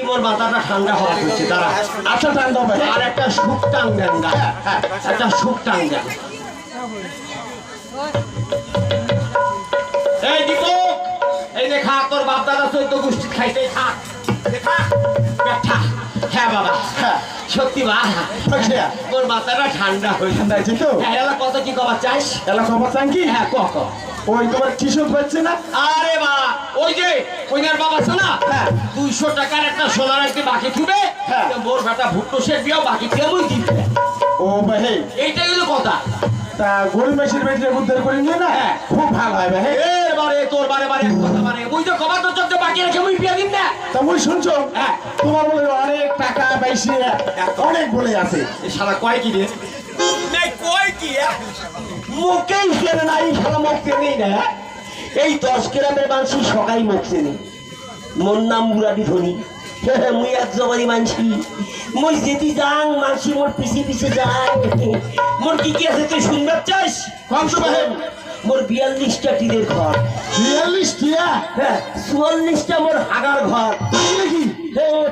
মোর মাথাটা ঠান্ডা হওয়া হচ্ছে তারা। আচ্ছা ঠান্ডা হবে। আর একটা সুপ টাং দেন না, একটা সুপ টাং দেন। এই দীপক, এই যে খা, তোর বাপ দাদা চৈদ্দ গোষ্ঠী খাইতে খা, খা ব্যাঠা। হ্যাঁ বাবা, হ্যাঁ সত্যি বা তোর মাথাটা ঠান্ডা হয়ে ঠান্ডা আছে তো। হ্যাঁ, এলা কত কি কবার চাস? এলা খবর চান কি? হ্যাঁ ক ক। ওই তোমার কৃষক হচ্ছে না? আরে বা, ওই যে কইনার বাবা আছে না, হ্যাঁ 200 টাকার একটা সোনার একটি বাকি থুবে, হ্যাঁ। মোর বেটা ভুট্টো শেষ দিয়েও বাকি দিয়ে মুই দিবে। ও ভাই এইটাই হলো কথা। তা গরিব মেশিন বেটে উদ্ধার করে নিয়ে না, হ্যাঁ। খুব ভালো হয় ভাই। এবারে তোর বারে বারে এক কথা মানে ওই যে কবার তো চোখে বাকি রেখে মুই বিয়া দিন না। তা মুই শুনছো, হ্যাঁ। তোমার বলে অনেক টাকা পয়সা অনেক বলে আছে। এই শালা কয় কি রে? নাই কয় কি? মুখেই চেনে না, এই শালা মুখ চেনেই না। এই 10 গ্রামের মানসি সকাই মুখ চেনে। মোর নাম মুরাদি ধনী, মুই এক জবানি মানসি। মুই যেটি যাং মানসি মোর পিছে পিছে যায়। মোর কি কি আছে তুই শুনবার চাস? কম তো ভাই। মোর 42টা টিনের ঘর, 42 টিয়া হ্যাঁ 44টা মোর হাগার ঘর, নাকি?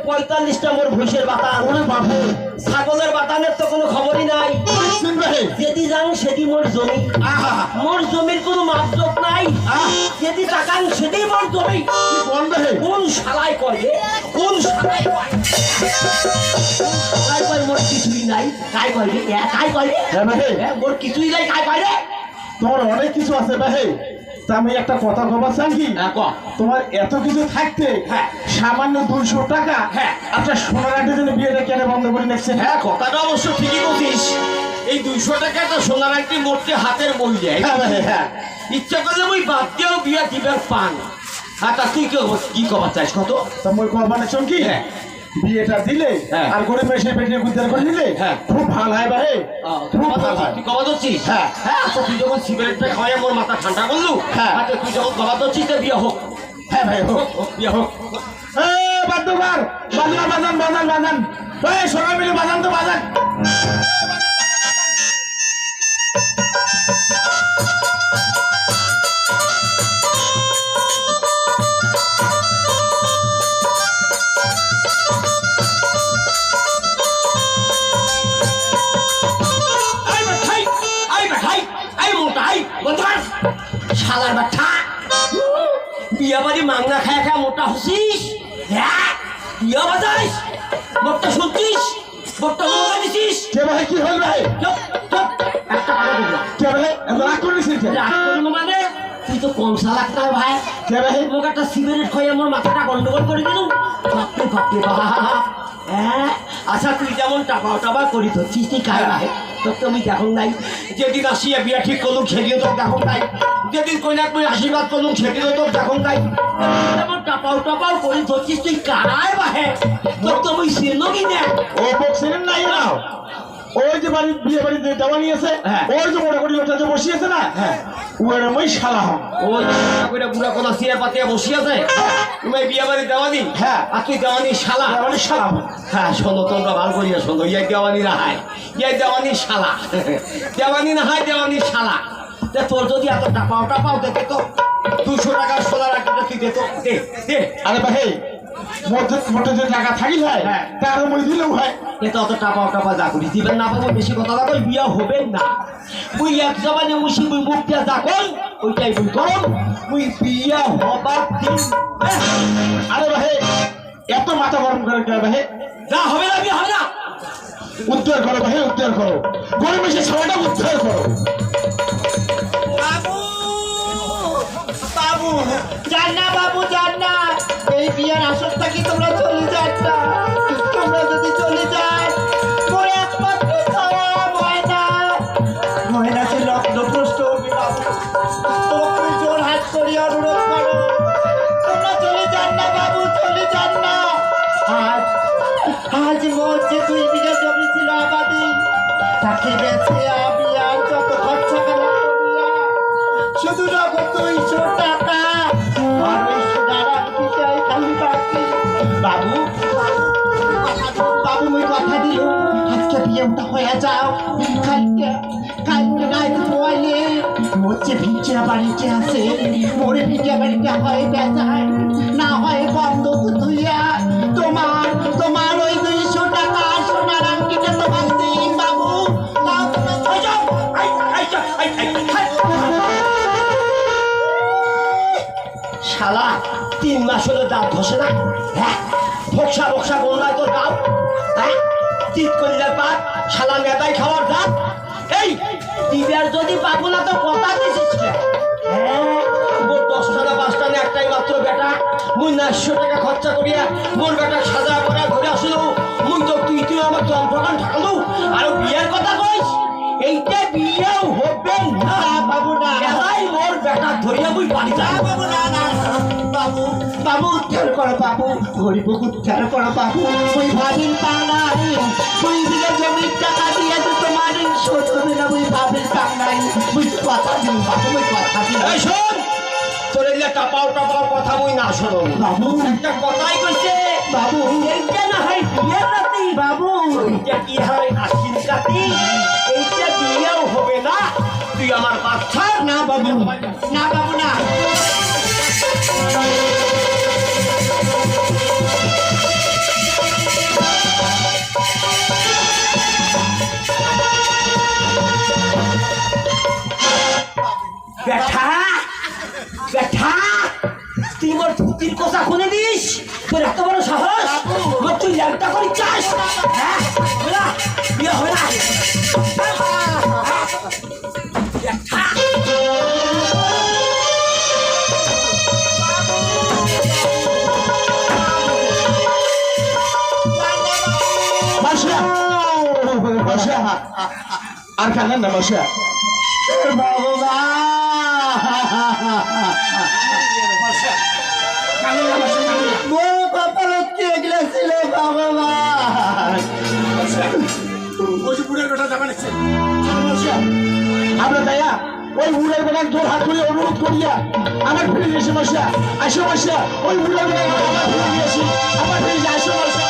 45টা মোর ভুষের বাতান। ওরে বাবু ছাগলের বাতানের তো কোনো খবরই নাই। শুন ভাই। যেদি যাং সেদি মোর জমি। আহা মোর জমির কোনো মাপজোক নাই। যেদি তাকান সেদি মোর জমি। কোন ভাই? কোন শালায় করে, কোন শালায় করে, শালায় করে মোর কিছুই নাই। কাই করে কাই করে হ্যাঁ ভাই, মোর কিছুই নাই, কাই করে। তোমার অনেক কিছু আছে ভাই। তা আমি একটা কথা খবর চান কি? ক তোমার এত কিছু থাকতে হ্যাঁ। সামান্য 200 টাকা হ্যাঁ। আচ্ছা সোনার আংটির জন্য বিয়েটা কেন বন্ধ করে নিচ্ছেন? হ্যাঁ, কথাটা অবশ্য ঠিকই বলছিস। এই 200 টাকা একটা সোনার একটি মূর্তি হাতের মই যায়। হ্যাঁ ভাই, হ্যাঁ ইচ্ছা করলে মুই বাদ দিয়েও বিয়া দিবার পান। আচ্ছা তুই কি কবার চাইস কত? তা মই কোরবানি চমকি হ্যাঁ। বিয়েটা দিলে হ্যাঁ। আর গরিব মেশে পেটে উদ্ধার করে নিলে হ্যাঁ। খুব ভালো হয় ভাই, খুব ভালো হয়। তুই কবা ধরছিস? হ্যাঁ। হ্যাঁ, আচ্ছা তুই যখন সিগারেটটা খাওয়াই মোর মাথা ঠান্ডা করলু, হ্যাঁ। আচ্ছা তুই যখন কবা ধরছিস তো বিয়া হোক। হ্যাঁ ভাই হোক। বিয়া হোক। বাদ্যকার বাজনা বাজান বাজান বাজান, এই সবাই মিলে বাজান তো বাজান। এই বেঠাই, এই বেঠাই, এই মোটাই, বদমাস, শালার বেঠা। বিয়া বাড়ি মাংনা খায় খায় মোটা হচ্ছিস? হ্যাঁ, বিয়া বাজাইস, মোটটা শুনছিস, মোটটা মোটা দিছিস। কে ভাই কি হল ভাই? চুপ, চুপ, একটা কথা বলবো না। কে ভাই এত রাগ করেছিস কে? রাগ করবো মানে? তুই তো কম চালাক না ভাই। কে ভাই? মোক একটা সিগারেট খাই আমার মাথাটা গন্ডগোল করে দিল। ভাবতে ভাবতে হ্যাঁ, আচ্ছা তুই যেমন টাকা টাকা করি ধরছিস তুই খাই ভাই, তোর তো আমি দেখুন নাই। যেদিন আসিয়া বিয়া ঠিক করলুম সেদিনও তোর দেখুন নাই। যেদিন কইনাক তুই আশীর্বাদ করলুম সেদিনও তোর দেখুন নাই। যেমন টাপাও টাপাও করি ধরছিস তুই কারায় বাহে, তোর তো আমি চেনো কি না। ও বক্সিলেন নাই না, ওই যে বাড়ি বিয়ে বাড়িতে দেওয়ানি আছে, হ্যাঁ। ওই যে মোটামুটি লোকটা যে বসিয়েছে না, হ্যাঁ। ওর ওই শালা হন। ওই করে বুড়া কোনা সিয়া পাতিয়া বসিয়া যায়, তুমি বিয়া বাড়ি দেওয়ানি। হ্যাঁ। আর তুই দেওয়ানি শালা। দেওয়ানি শালা হন। হ্যাঁ শোনো, তোমরা ভালো করিয়া শোনো, ইয়াই দেওয়ানি না হায়, ইয়াই দেওয়ানি শালা। দেওয়ানি না হয়, দেওয়ানি শালা। তা তোর যদি এত টাপাও টাপাও দেখে তো 200 টাকা সোনার একটা তুই দে তো, দে দে। আরে ভাই মোটে যে টাকা থাকি হয় হ্যাঁ। তার মই দিলেও হয়। এত অত টাপাও টাপা যা করি দিবেন না পাবো, বেশি কথা না কই বিয়া হবে না। মুই এক জবানে মুসি মুই মুখটা যা কই ওইটাই মুই করম, মুই বিয়া হবার দিন। আরে ভাই এত মাথা গরম করে কে ভাই? যা হবে না, বিয়া হবে না। উদ্ধার করো ভাই, উদ্ধার করো, গরিব এসে সবাইটা উদ্ধার করো। বাবু, বাবু, যান না বাবু, যান না। এই বিয়ার আসর থাকি তোমরা চলে যান না। তোমরা যদি চলে যান, মোর একমাত্র ছাওয়া ময়না, ময়না যে লগ্নভ্রষ্ট হবে বাবু। তোমাকে জোর হাত করি অনুরোধ করো, তোমরা চলে যান না বাবু, চলে যান না। আজ আজ মোর যে 2 বিঘা জমি ছিল আবাদি, তাকে বেছে আমি আর যত খরচা করা করিয়া শুধু নগদ 200 টাকা আর ওই সোনার আংটিটাই খালি বাকি। বাবু, বাবু মুই কথা দিল আজকে বিয়েটা হয়ে যাও। কালকে কালকে গাইতে পোয়াইলে মোর যে ভিজা বাড়িতে আছে, মোরে ভিজা বাড়িতে হয় বেজায় না হয় বন্ধ তুইয়া তোমার 3 মাস হলো দাঁত ঘষে না। হ্যাঁ, ভোকসা ভোকসা বন্যায় তোর গাও। হ্যাঁ, চিত কলিজার পাত, শালা মেদাই খাওয়ার দাঁত। এই দিদার যদি পাবো না তো কথা দিছিস কে? হ্যাঁ, মোর 10 টাকা 5 টাকা একটাই মাত্র বেটা, মুই 900 টাকা খরচা করিয়া মোর বেটা সাজা করা ঘুরে আসলো। মুই তো তুই আমার যন্ত্রণা ঢাকালো আর বিয়ের কথা কইস। এইটা বিয়েও হবে না বাবু না। এলাই মোর বেটা ধরিয়া মুই বাড়ি যা বাবু না না বাবু বাবু উদ্ধার করো বাবু, গরিবক উদ্ধার করো বাবু। ওই ভাবির পাংনাই 2 বিঘা জমির টাকা দিয়ে তো তোমার শোধ হবে না। ওই ভাবির পাংনাই মুই কথা দিই বাবু, ওই কথা দিই। এই শোন, তোর এই যে টাপাও কথা মুই না শোনো বাবু একটা কথাই কইছে বাবু এইটা না হয় বিয়ের রাতি বাবু এইটা কি হয় আশ্বিন কাতি, এইটা বিয়েও হবে না। তুই আমার বাচ্চা না বাবু না বাবু না। বেটা বেটা তুই মোর ধুতির কোষা খুলে দিস। তোর এত বড় সাহস, মোর তুই ল্যাংটা করি চাস? হ্যাঁ, হবে না, বিয়ে হবে না। মাসা মাসা আর কাঁদেন না মাসা। কাঁদেন না মাসা, কাঁদেন না। বড় কপালত কে গেছিল ভগবান। আমরা দয়া ওই উড়ের বেলার তোর হাত ধরে অনুরোধ করিয়া আমার ফিরে এসে বসা আসো বসা ওই উড়ের বেলার আমার ফিরে দিয়েছি আমার ফিরে আসো বসা।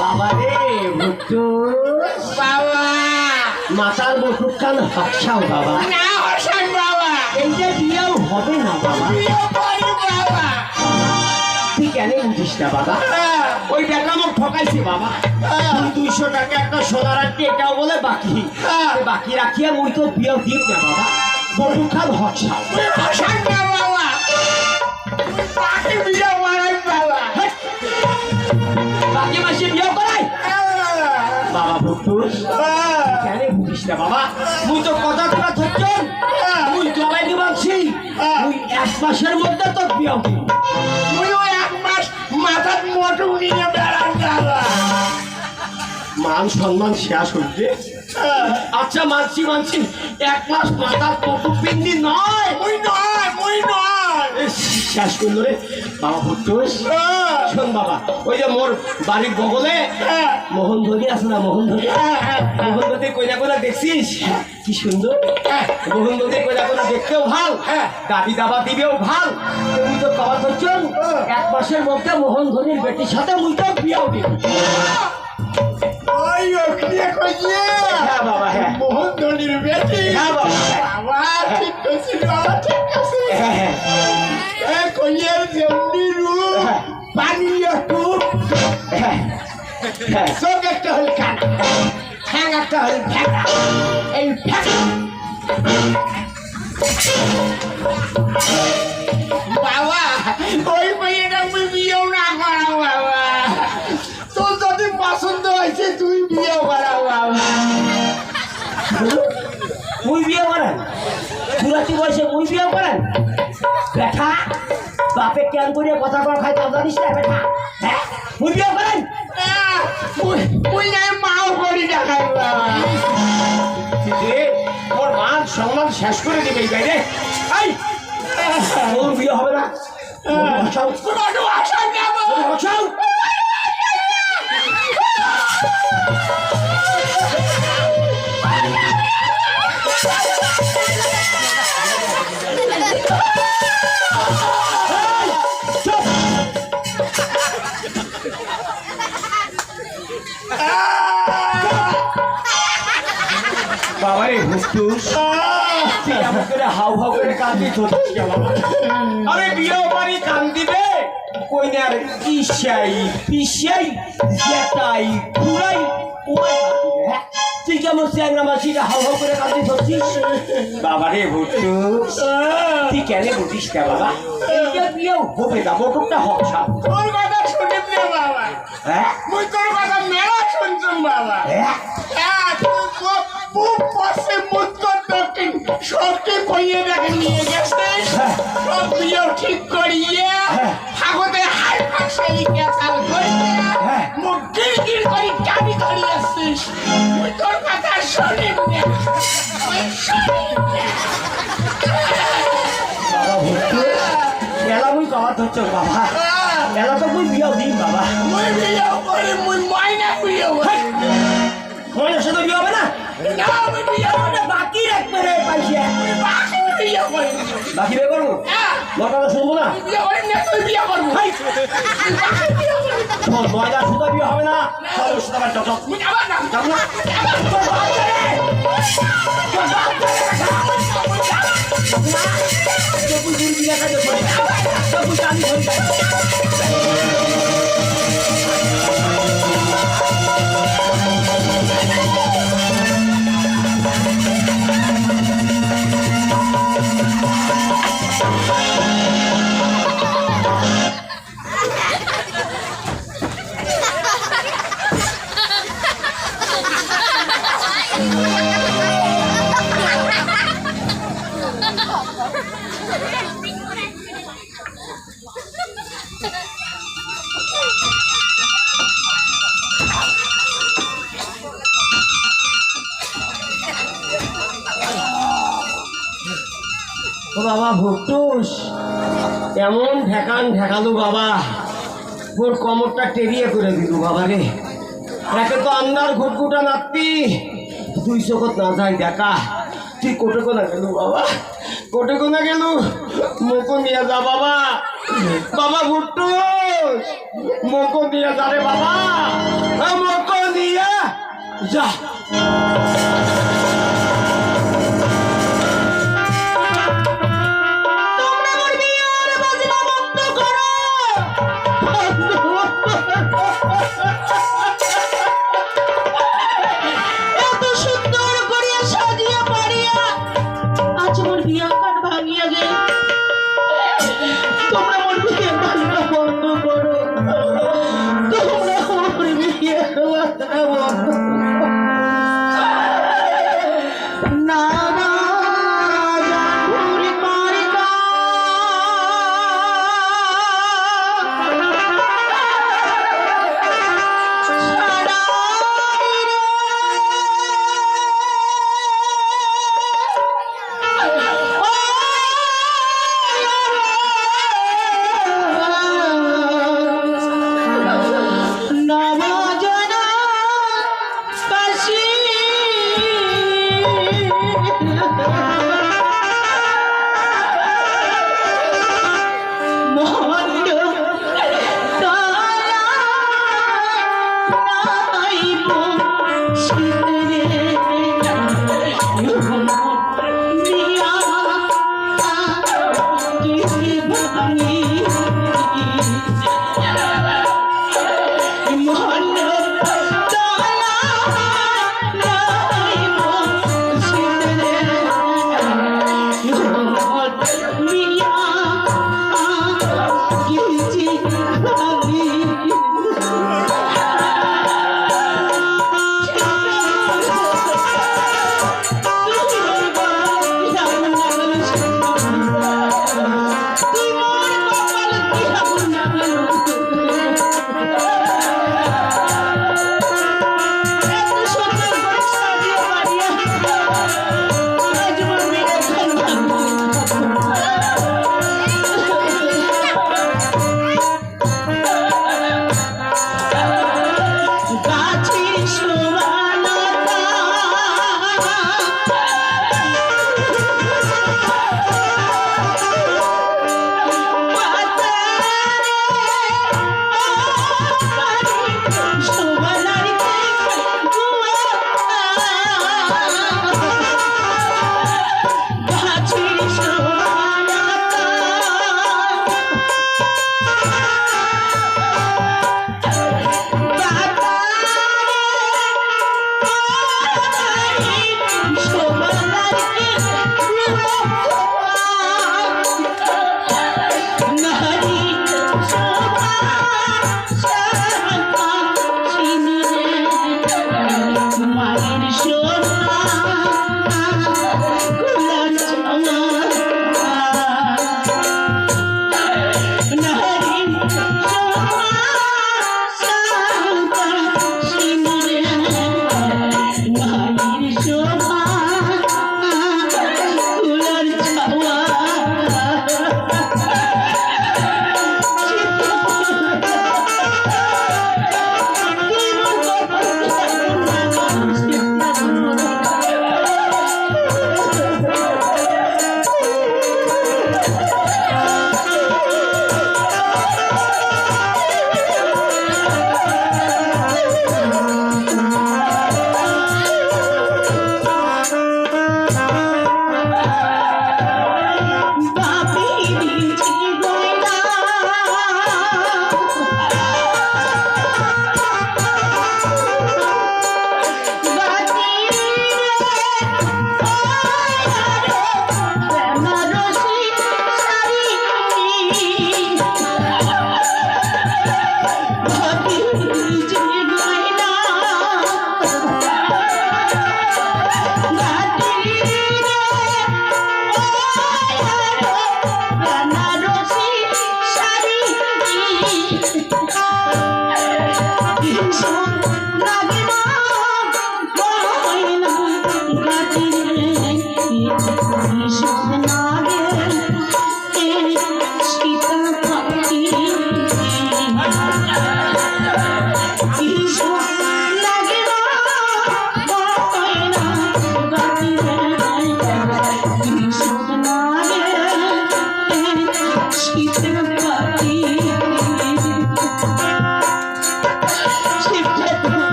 বাবা রে ভুট্টু বাবা, মাথার বসুক খান হাকসাও বাবা না, হাকসান বাবা। এইটা বিয়েও হবে না বাবা, বাবা। তুই কেন বুঝিস না বাবা? ওই বেটা মোক ঠকাইছে বাবা। 200 টাকা একটা সোনার আটকে এটাও বলে বাকি, বাকি রাখিয়া মুই তো বিয়েও দিব না বাবা। বসুক খান হাকসাও হাকসান না বাবা, বাকি বিয়ে করাই বাবা। বাকি মাসে বিয়ে করাই বাবা ভুট্টু কেন বুঝিস না বাবা? মুই তো কথা তোরা থাকছেন, মুই জবাই দিবাছি মুই 1 মাসের মধ্যে তো বিয়ে দিব। মুই 1 মাস মাথার মোটু নিয়ে বেড়ান যাবা। মান সম্মান শেষ হইছে। আচ্ছা মানছি 1 মাস মাথার মোটু পিন্দি নয়, মুই শেষ করলো রে বাবা ভুট্টু। শোন বাবা, ওই যে মোর বাড়ির বগলে মোহন ধরি আছে না, মোহন ধরি কইনা কইনা দেখছিস কি সুন্দর। মোহন ধরি কইনা কইনা দেখতেও ভাল, দাবি দাবা দিবেও ভাল। তুমি তো খাওয়া ধরছেন 1 মাসের মধ্যে মোহন ধরির বেটির সাথে মুই তো বিয়েও দিব। হ্যাঁ বাবা, হ্যাঁ মোহন ধনির বেটি। হ্যাঁ বাবা, বাবা ঠিক আছে বাবা, ঠিক আছে। হ্যাঁ হ্যাঁ কইয়ের যেমনি রূপ পানি একটু হ্যাঁ হ্যাঁ চোখ একটা হল খান, ঠ্যাং একটা হল ফ্যাঁকা। এই ফ্যাঁকা বাবা ওই মেয়েটা আমি বিয়েও না করাও বাবা। তোর যদি পছন্দ হয়েছে তুই বিয়ে করাও বাবা। মুই বিয়ে করেন চুরাশি বয়সে মুই বিয়ে করেন? বেটা বাপে কেন করে কথা কওয়া খাই তা জানিস না বেটা? হ্যাঁ, মুই বিয়ে করেন? তুই নাই মাও করি দেখাই বাবা। ওর মান সম্মান শেষ করে দিবে এই বাইরে। এই তোর বিয়ে হবে না, বসাও বসাও। বাবা রে ভুট্টুস তুই এমন করে হাউ হাউ করে কাঁদি ধরছিস কেন বাবা? আরে বিয়ে বাড়ি কান দিবে কইনার ইসাই পিসাই জেতাই পুরাই ওই হ্যাঁ তুই কেমন চ্যাংরা মাছিটা হাউ হাউ করে কাঁদি ধরছিস? বাবা রে ভুট্টুস তুই কেন বুঝিস কে বাবা? এইটা বিয়েও হবে না মোটরটা হক সাপ। তোর কথা শুনে বাবা, হ্যাঁ মুই তোর কথা মেলা শুনছুম বাবা। হ্যাঁ হ্যাঁ, তুই পূব পশ্চিম উত্তর দক্ষিণ সবকে কইয়ে রেখে নিয়ে গেছিস। সব বিয়ে ঠিক করিয়ে হাগতে হাই ফাঁসেলি ক্যাসাল করিয়ে মুখ গির করি চাবি ধরি আসছিস। মুই তোর কথা শুনি না, মুই শুনি না। বাবা ভুট্টুস মেলা মুই কবার ধরছ বাবা? মেলা তো মুই বিয়েও দিন বাবা। মুই বিয়ে করি, মুই মাইনা বিয়ে করি। তোমার সাথে বিয়ে হবে না? না, মুই বিয়ে করি না। বাকি রাখবে রে পয়সা। মুই বাকি বিয়ে করি। বাকি বিয়ে করবো হ্যাঁ, নটাটা শুনবো না। তুই বিয়ে করি না, তুই বিয়ে করবো। হাই! তুই বাকি বিয়ে করি। ময়দা সুতা বিয়ে হবে না। চলো সুতা বাড়ি চলো। মুই যাবার না। যাবো না? তোর বাপ রে! তোর বাপ রে! তোর বুঝি বিয়ে খাইতে পারি না। তোর বুঝি আমি ধরি না। ও বাবা ভুট্টুস এমন ঢেকালো বাবা, ওর কমরটা টেরিয়ে করে দিল বাবা রে। একে তো আন্দার ঘুটঘুটা নাতি, তুই চোখত না যাই দেখা। তুই কোটে কোনা গেল বাবা, কোটে কোনা গেল। মোকো নিয়ে যা বাবা, বাবা ভুট্টুস মোকো নিয়ে যা রে বাবা, মোকো নিয়ে যা। এত সুন্দর করিয়া সাজিয়া পারিয়া আজ মোর বিয়া কাঠ ভাঙিয়া গেল। তোমরা মোর বিয়ে বাড়িটা বন্ধ করো, তোমরা মোর বিয়ে বাড়িটা বন্ধ করো। না না জানুরি মারিকা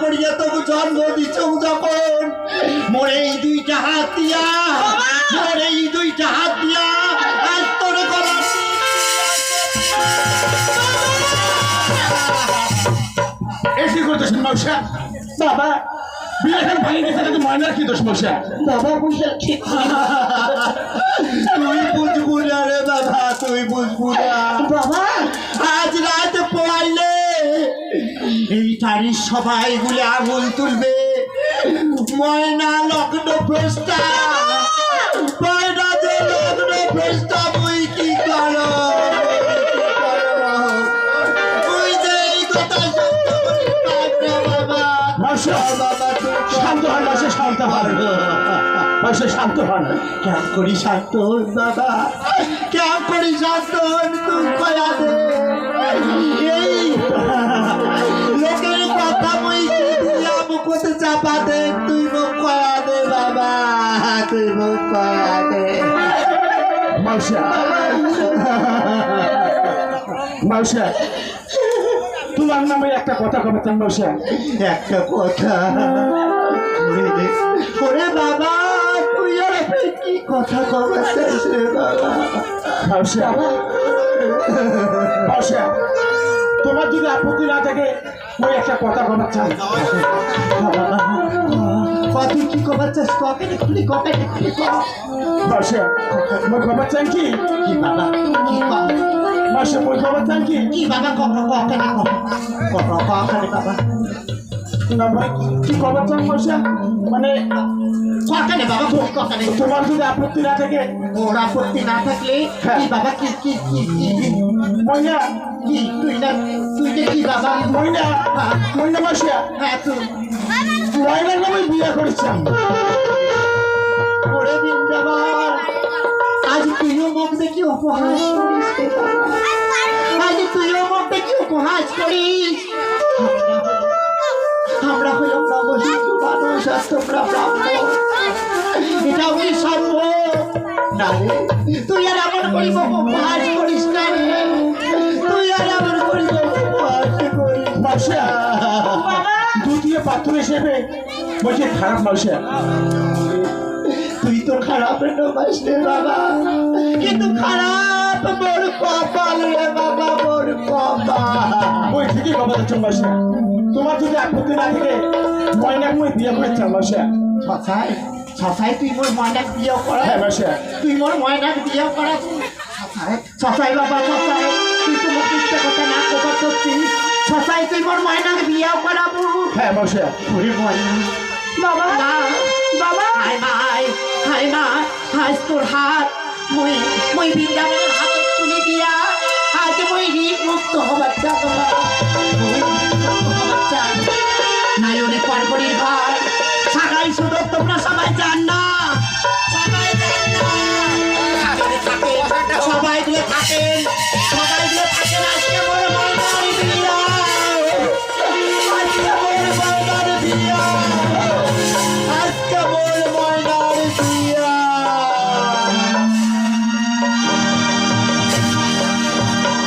করিয়া তবু জন্ম দিছ যখন মোরে এই দুইটা হাত দিয়া মোরে এই দুইটা হাত দিয়া আজ তোর গলা এসে করতেছেন মশা বাবা বিলেখান ভাঙি গেছে কিন্তু ময়নার কি দোষ মশা বাবা বুঝলে ঠিক তুই বুঝবু না রে বাবা তুই বুঝবু না বাবা আজ রাত পড়াইলে এই তারিখ সবাই গুলে আঙুল তুলবে ময়না লগ্ন প্রস্তা ময়না যে লগ্ন প্রস্তা বই কি করো তুই যে এই কথা সত্য করিস বাবা মশা বাবা তুই শান্ত হন মশা শান্ত হন মশা শান্ত হন কেমন করি শান্ত হন বাবা কেমন করি শান্ত হন তুই কয়া দে এই লোকের কথা বই দিয়া মুখতে চাপা দে তুই মুখ কয়া দে বাবা তুই মুখ কয়া দে মশা মশা তোমার নামে একটা কথা কবেছেন মশা একটা কথা ওরে বাবা তুই আর আপনি কি কথা কবেছিস রে বাবা মশা মশা তোমার যদি আপত্তি না থাকে ওই একটা কথা কবার চান কত কি কবার চাস ককে খুলি ককে খুলি মশা মই খবর চান কি কি বাবা কি মশা মই খবর চান কি কি বাবা ককে না ককে বাবা না ভাই কি খবর চান মশা মানে ককে না বাবা ককে তোমার যদি আপত্তি না থাকে ওর আপত্তি না থাকলে কি বাবা কি কি কি ময়না কি তুই না তুই যে কি বাবা ময়না ময়না মশা হ্যাঁ তুই ময়নার নামে বিয়ে করেছেন ওরে বৃন্দাবন আজ তুইও মুখ দেখি উপহাস করিস রে বাবা। আজ তুইও মুখ দেখি উপহাস করি। আমরা হলাম নবহিন্দু মানুষ আর তোমরা ব্রাহ্মণ, এটাও কি সম্ভব? না রে, তুই আর এমন করিব উপহাস করিস না রে, তুই আর এমন করিব উপহাস করিস মাসা দ্বিতীয় পাত্র হিসেবে বলছে খারাপ মাসা। তুই তো খারাপ নবাস রে বাবা, কিন্তু খারাপ মোর কপাল রে বাবা, মোর কপাল। ওই ঠিকই বাবা যাচ্ছ মাসা, তোমার যদি আপত্তি না থাকে ময়নাকে মই বিয়ে করে চাল মাসা। ছছাই ছছাই তুই মোর ময়নাক বিয়ে করা, হ্যাঁ মাসা। তুই মোর ময়নাক বিয়ে করা। ছছাই ছছাই বাবা ছছাই, তুই তো মুখ মিথ্যে কথা না কবার করছিস। ছছাই তুই মোর ময়নাক বিয়ে করাবো। হ্যাঁ মাসা। ওরে ময়না বাবা, বাবা হাই মাই, হাই মা, হাই তোর হাত মই মই বৃন্দাবনের হাত তুলে দিয়া আজ মই ঋণ মুক্ত হবার চা বাবা, মই মুক্ত হবার চা। নায়নে পারপরির ভাই সাগাই শুধু তোমরা সবাই জান না, সবাই জান না, সবাই দিয়ে থাকেন, সবাই দিয়ে থাকেন। আজকে মোর ময়নার বিয়া, আজকে মোর ময়নার বিয়া, আজকে মোর ময়নার বিয়া।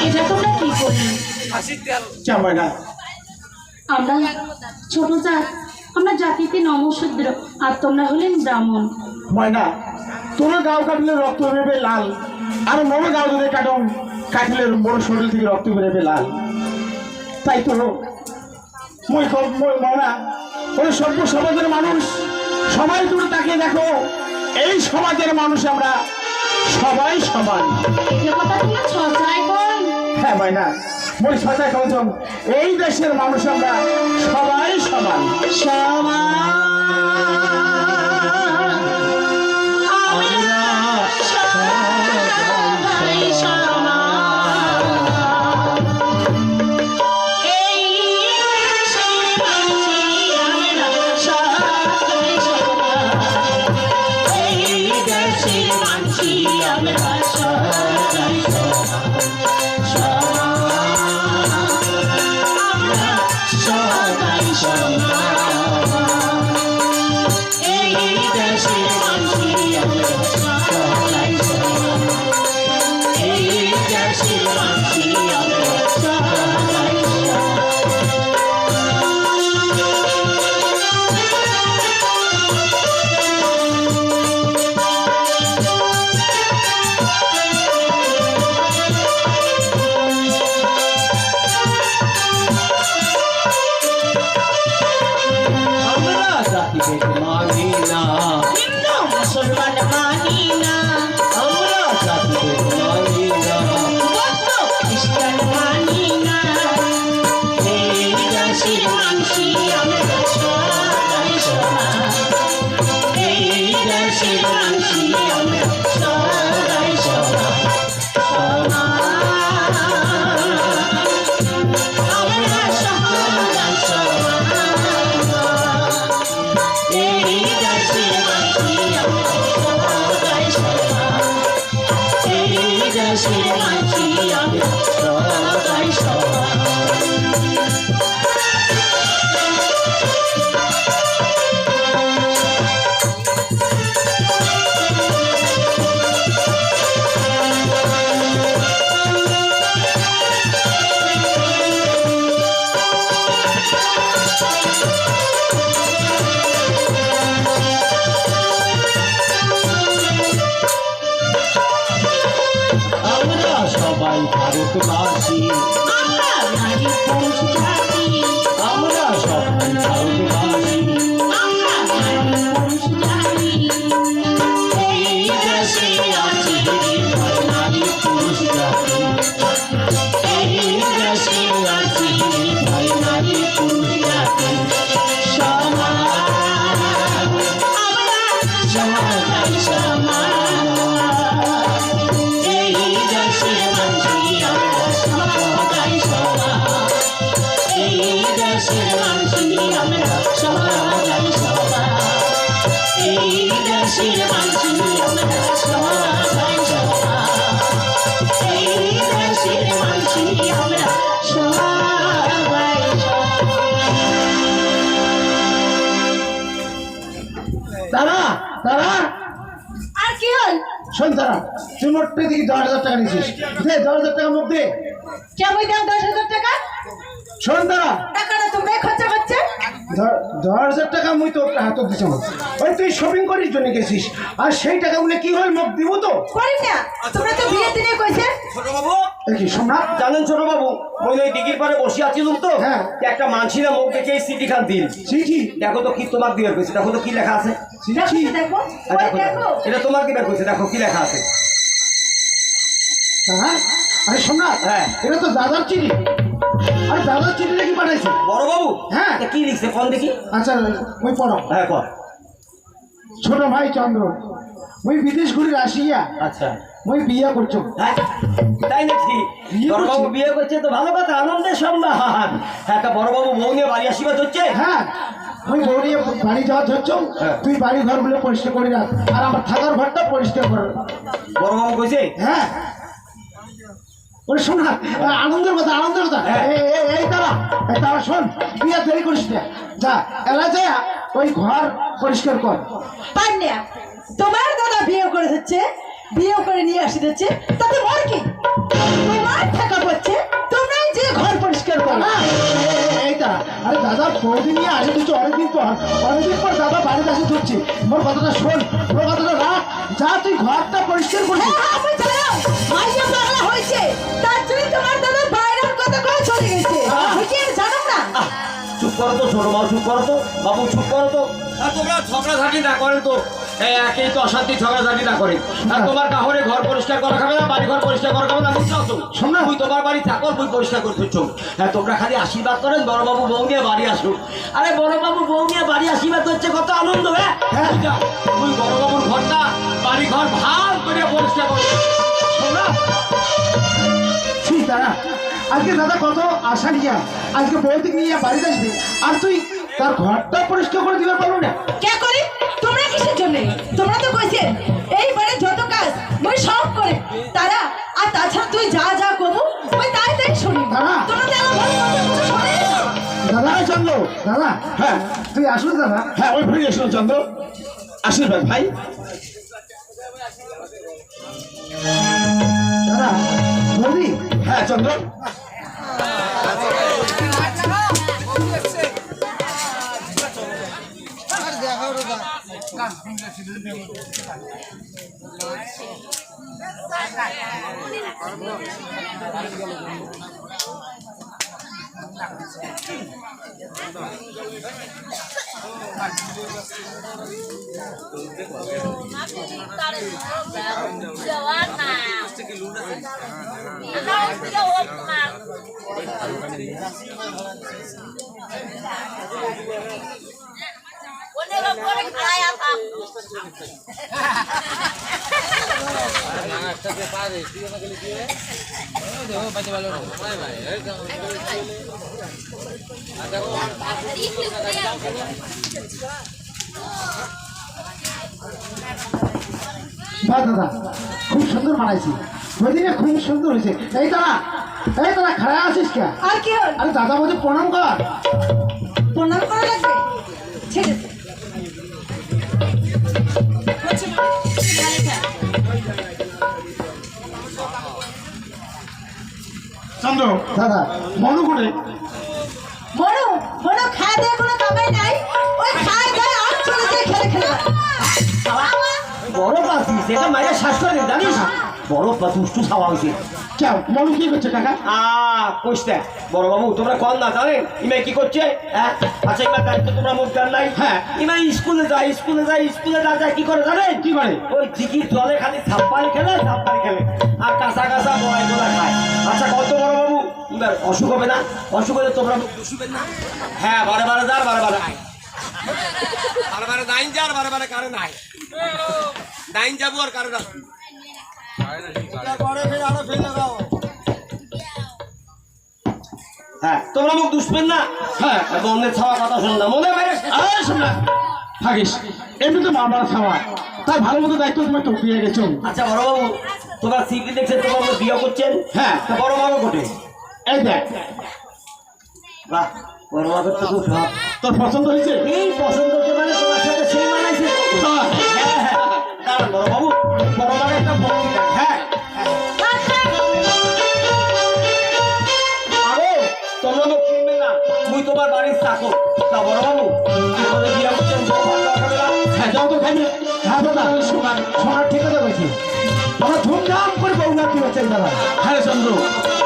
এটা তোমরা কি করলে? চা ময়না। আমরা ছোট জাত, আমরা জাতিতে নমশূদ্র, আর তোমরা হলেন ব্রাহ্মণ। ময়না তোর গাও কাটলে রক্ত বেরোবে লাল, আর মোর গাও যদি কাটলে মোর শরীর থেকে রক্ত বেরোবে লাল। তাই তো মই ময়না ওই সভ্য সমাজের মানুষ সবাই দূরে তাকিয়ে দেখো, এই সমাজের মানুষ আমরা সবাই সমান। এ কথা তোমরা ছচাই কর। হ্যাঁ ময়না, মই সচাই কম, এই দেশের মানুষ আমরা সবাই সমান। মুসলমান মানি না, খ্রিস্টান মানি না, এই দেশের মানসি আমরা সবাই সমান, এই দেশের মানসি আমরা সবাই সমান, আমরা সবাই সমান, এই দেশের মানসি আমরা সবাই সমান, এই দেশের মানসি আমরা সবাই সমান। আমরা সবাই ভারতবাসী, আমরা নারী পুরুষ জাতি, আমরা সবাই ভারতবাসী, আমরা নারী পুরুষ জাতি, এই দেশে আছি নারী পুরুষ জাতি, এই দেশে আছি ভাই নারী পুরুষ জাতি, সমান, আমরা সবাই সমান, এই দেশে আছি আমরা সবাই সমান, এই দেশে আছি আমরা সবাই সমান, এই দেশে আছি আমরা সবাই সমান, এই দেশে আছি আমরা সবাই মোটে দেখি 10,000 টাকা নিয়েছিস, দে 10,000 টাকা মুখ দে। কেমন দাম 10,000 টাকা? শোন তারা, টাকাটা তুমি খরচা করছে। 10,000 টাকা মুই তো হাত দিছি। ওই তুই শপিং করির জন্য গেছিস, আর সেই টাকা বলে কি হল মুখ দিব তো করি না, তোমরা তো বিয়ের দিনে কইছে। ছোট বাবু দেখি সম্রাট, জানেন ছোট বাবু, ওই ওই দিঘির পারে বসে আছিলাম তো, হ্যাঁ। একটা মানসিরা মুখ দেখে সিটি খান দিন। চিঠি দেখো তো কি তোমার দিবার কইছে, দেখো তো কি লেখা আছে। চিঠি দেখো, আর ওই দেখো, দেখো। এটা তোমার দিবার কইছে, দেখো কি লেখা আছে। হ্যাঁ, আরে সম্রাট, হ্যাঁ। এটা তো দাদার চিঠি। আরে দাদার চিঠি নাকি পাঠাইছে? বড় বাবু, হ্যাঁ। এটা কি লিখছে কোন দেখি। আচ্ছা ওই পড়ো। হ্যাঁ কর। ছোট ভাই চন্দ্র, ওই বিদেশ ঘুরে আসিয়া আচ্ছা, ওই বিয়া করছো। হ্যাঁ তাই নাকি? বিয়ে বড় বাবু করছি। বিয়ে করছে তো ভালো কথা, আনন্দের সংবাদ। হ্যাঁ, একটা বড় বাবু বউ নিয়ে বাড়ি আসিবা হচ্ছে। হ্যাঁ, ওই বৌড়ি বাড়ি যাওয়া ধরছ, হ্যাঁ। তুই বাড়ি ঘরগুলো পরিষ্কার করে রাখ, আর আমার থাকার ঘরটা পরিষ্কার কর। বড় বাবু কইছে। হ্যাঁ, ওরে শোন না, আনন্দের কথা, আনন্দের কথা। হ্যাঁ। এই তারা শোন, তুই আর দেরি করিস না, যা এলা যা ওই ঘর পরিষ্কার কর। পান্না, তোমার দাদা বিয়ে করে দিচ্ছে, বিয়ে করে নিয়ে আসি দিচ্ছে, তাতে মোর কি? তোমার টাকা পাচ্ছে, তোমরাই যে ঘর পরিষ্কার করো। না, এই তারা, আরে দাদা বৌদি নিয়ে আসে দিচ্ছে অনেকদিন পর দাদা বাড়িতে আসে ধরছে। মোর কথাটা শোন, মোর কথাটা রাখ, যা তুই ঘরটা পরিষ্কার করবি। হ্যাঁ, আমি জানো, মাইয়া পাগলা হয়েছে, তার জন্য তোমার দাদা বাইরের কথা কয়ে চলে গেছে। বুঝি জানো না? চুপ করো তো ছোট বাবু, চুপ করো তো বাবু, চুপ করো তো। আর তোমরা ঝগড়াঝাটি না করেন তো, একেই তো অশান্তি, ঝগড়াঝাটি না করে। আর তোমার কাহরে ঘর পরিষ্কার করা খাবে না, বাড়ি ঘর পরিষ্কার করা খাবে না, বুঝছো তো? শোন না। তুই তোমার বাড়ি থাকো, তুই পরিষ্কার করতে চোখ। হ্যাঁ, তোমরা খালি আশীর্বাদ করেন বড় বাবু বউ নিয়ে বাড়ি আসুক। আরে বড় বাবু বউ নিয়ে বাড়ি আশীর্বাদ হচ্ছে কত আনন্দ। হ্যাঁ হ্যাঁ। তুই বড় বাবুর ঘরটা, বাড়ি ঘর ভালো করে পরিষ্কার করো। ঠিক তারা, আজকে দাদা কত আশা নিয়া আজকে বৌদি নিয়ে বাড়িতে আসবে, আর তুই তার ঘরটা পরিষ্কার করে দিতে পারবো না? কে করি? তোমরা কিসের জন্য? তোমরা তো কইছে এই বাড়ির যত কাজ মই সব করে তারা, আর তাছাড়া তুই যা যা করবো ওই তাই তাই শুনি। দাদা। তোমরা তো আমার ভালো কথা কিছু শোনে না। দাদা চন্দ্র, দাদা হ্যাঁ তুই আসলে দাদা, হ্যাঁ ওই ভাই এসো চন্দ্র, আশীর্বাদ ভাই। দাদা বৌদি, হ্যাঁ চন্দ্র, বাহ দাদা খুব সুন্দর বানাইছি, বৌদি না খুব সুন্দর হয়েছে। এই তারা খারাপ আছিস কে? আর কি হল? আরে দাদা বৌদি প্রণাম কর। প্রণাম করা লাগবে? ছেড়ে দে। চন্দ্র দাদা মনু করে বড় বড় খায় দেয় কোনো কামাই নাই, ওই খায় দেয় আর চলে যায় খেলে খেলে। বড় পাচ্ছিস, এটা মাইরে শ্বাস করে দিন, জানিস? বড় দুষ্টু ছাওয়া হয়েছে। চাও মনু কি করছে কাকা? কইতে বড় বাবু, তোমরা কল না জানেন ইমে কি করছে? হ্যাঁ, আচ্ছা এবার দায়িত্ব তোমরা মুখ দেন নাই। হ্যাঁ। ইমে স্কুলে যায় কি করে জানেন? কি করে? ওই দিঘির জলে খালি ছাপ্পানি খেলে আর কাঁচা কাঁচা বড়াই গোলা খায়। আচ্ছা কত বড় বাবু, এবার অসুখ হবে না? অসুখ হলে তোমরা মুখ দুষিবেন না। হ্যাঁ, বারে বারে যার বারে বারে আয়, বারে বারে দাইন যার বারে বারে কারে নাই, দাইন যাবো আর কারে রাখবো। হ্যাঁ, তোমরা মুখ দুষবেন না। হ্যাঁ, অন্যের ছাওয়া কথা শুন না, মনে বাইরে শোন না থাকিস, এমনি তো মা বাবা খাওয়া, তাই ভালো মতো দায়িত্ব তোমার তো দিয়ে গেছো। আচ্ছা বড় বাবু, তোমার সিটি দেখছেন, তোমার মধ্যে বিয়ে করছেন। হ্যাঁ। তা বড় বাবু কোটে? এই দেখ, বাহ, বড় বাবুর তো খুব ভাব। তোর পছন্দ হয়েছে? এই পছন্দ হচ্ছে মানে তোমার সাথে সেই মানাইছে। হ্যাঁ, দাঁড়ান বড় বাবু, বড় বাবু একটা বক্তৃতা। হ্যাঁ, রাখো। তা বড় বাবু কি করে বিয়ে করছেন বউ ভাত খাবে না? হ্যাঁ যাও তো খাইবে। হ্যাঁ দাদা শোনার ঠিক কথা বলছি, আমরা ধুমধাম করে বউ নাকি হচ্ছে দাদা। হ্যাঁ চন্দ্র,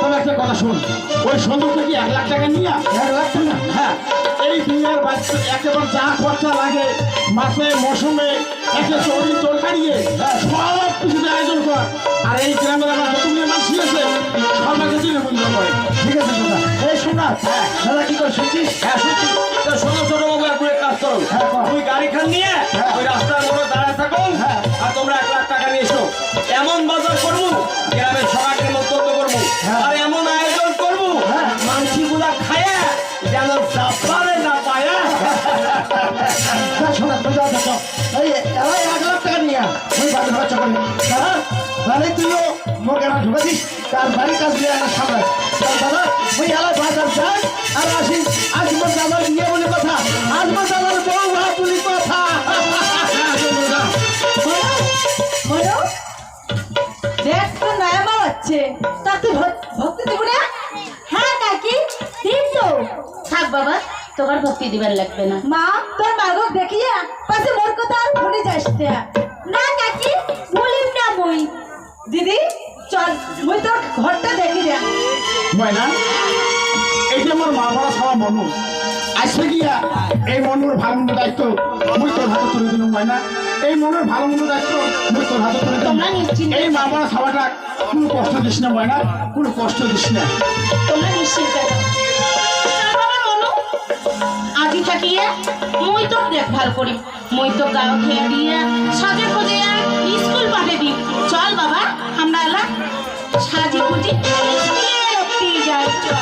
তবে একটা কথা শোন, ওই সন্দুকটা কি 1 লাখ টাকা নিয়ে 1 লাখ টাকা? হ্যাঁ এই বিয়ের বাচ্চা একেবারে যা খরচা লাগে মাসে মৌসুমে একে চড়ি তরকারিয়ে সব কিছু আয়োজন কর। আর এই গ্রামের আমার যতগুলো মানুষ আছে সবার কাছে নিমন্ত্রণ করে। ঠিক আছে দাদা। এই শোনা দাদা কি করে শুনছিস? হ্যাঁ শুনছি। তা শোনো ছোট বাবু একটু এক কাজ করো, হ্যাঁ, কর। তুমি গাড়ি খান নিয়ে হ্যাঁ। ওই রাস্তার মোড়ে দাঁড়ায় থাকো, হ্যাঁ। আর তোমরা 1 লাখ টাকা নিয়ে এসো। এমন বাজার করবো গ্রামের সবাইকে নিমন্ত্রণ করবো, হ্যাঁ। আর এমন আয়োজন করবো হ্যাঁ। মাংসিগুলা খায়া যেন চাপারে না পায়া। না শোনা তুই যাও দেখো, এই 1 লাখ টাকা নিয়ে ওই বাজার খরচা করি দাদা। তাহলে তুইও মোর গ্রামে ঢুকেছিস, তার বাড়ির কাজ নিয়ে সামনে দাদা। ওই এলাকায় বাজার যাই আর আসি। আজ মোর দাদার বিয়ে বলে কথা, আজ মোর দাদার বউ ভাত বলে কথা। বলো দেখ তো নয়া মা হচ্ছে, তা তুই ভক্তি দেবো না? হ্যাঁ কাকি ঠিক তো। থাক বাবা, তোমার ভক্তি দিবার লাগবে না। মা তোর মাগক দেখিয়া পাশে মোর কথা আর ভুলে যাস না কাকি, বলিম না বই। দিদি চল মুই তোর ঘরটা দেখি দেখ। ময়না, এই যে আমার মা বড় সবার মনু আসবে গিয়া এই মনুর ভালো মন্দ দায়িত্ব মুই তোর হাতে তুলে দিলাম। ময়না, এই মনের ভালো মন্দ দায়িত্ব মুই তোর হাতে তুলে দিলাম। তোমরা নিশ্চিন্তে এই মা বড় সবাটা কোনো কষ্ট দিস না ময়না, কোনো কষ্ট দিস না। তোমরা নিশ্চিন্ত থাকো। চল বাবা মনু, আজি থাকিয়ে মুই তো দেখভাল করি, মুই তো গাও খেয়ে দিয়ে সাজে খুঁজে স্কুল পাঠে দিই। চল বাবা, আমরা এলা সাজি খুঁজি স্কুলে রক্তি যাই। চল।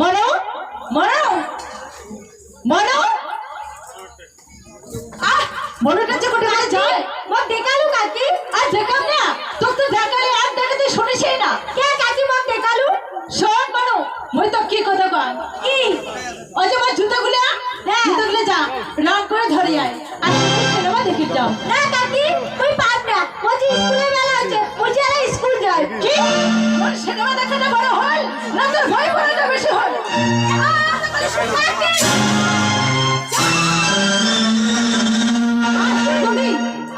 মনো মনো মনো আহ মনোটা যে কোথায় যায় মা দেখালু কাকি। আর দেখাম না তোর তো দেখালে আর দেখে তুই শুনিসই না। কে কাকি মা দেখালু? শোন মনো, মই তো কি কথা কয় কি ওই যে আমার জুতোগুলো, জুতোগুলো যা রং করে ধরে আয় আর সিনেমা দেখি যাও। না কাকি তুই পার না, ওই স্কুলে বেলা আছে, ওই যে স্কুল যায়। কি ওর সিনেমা দেখাটা বড় হল না তোর ভয় করাটা বেশি হল?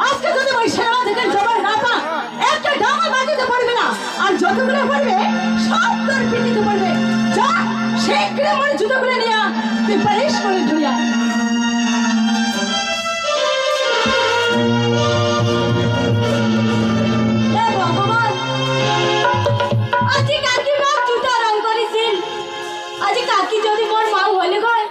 আজকে যদি ওই সিনেমা দেখে জবাই না পা একটা ডাঙর বাজিতে পড়বে না, আর যতগুলো পড়বে সব তোর পিটিতে পড়বে। যা সেই ক্রেমের জুতোগুলো নিয়ে তুই পালিশ করে ধুইয়া। ভগবান, আজি কাকি মা জুতা রং করেছিল, আজি কাকি যদি মোর মা হলে গয়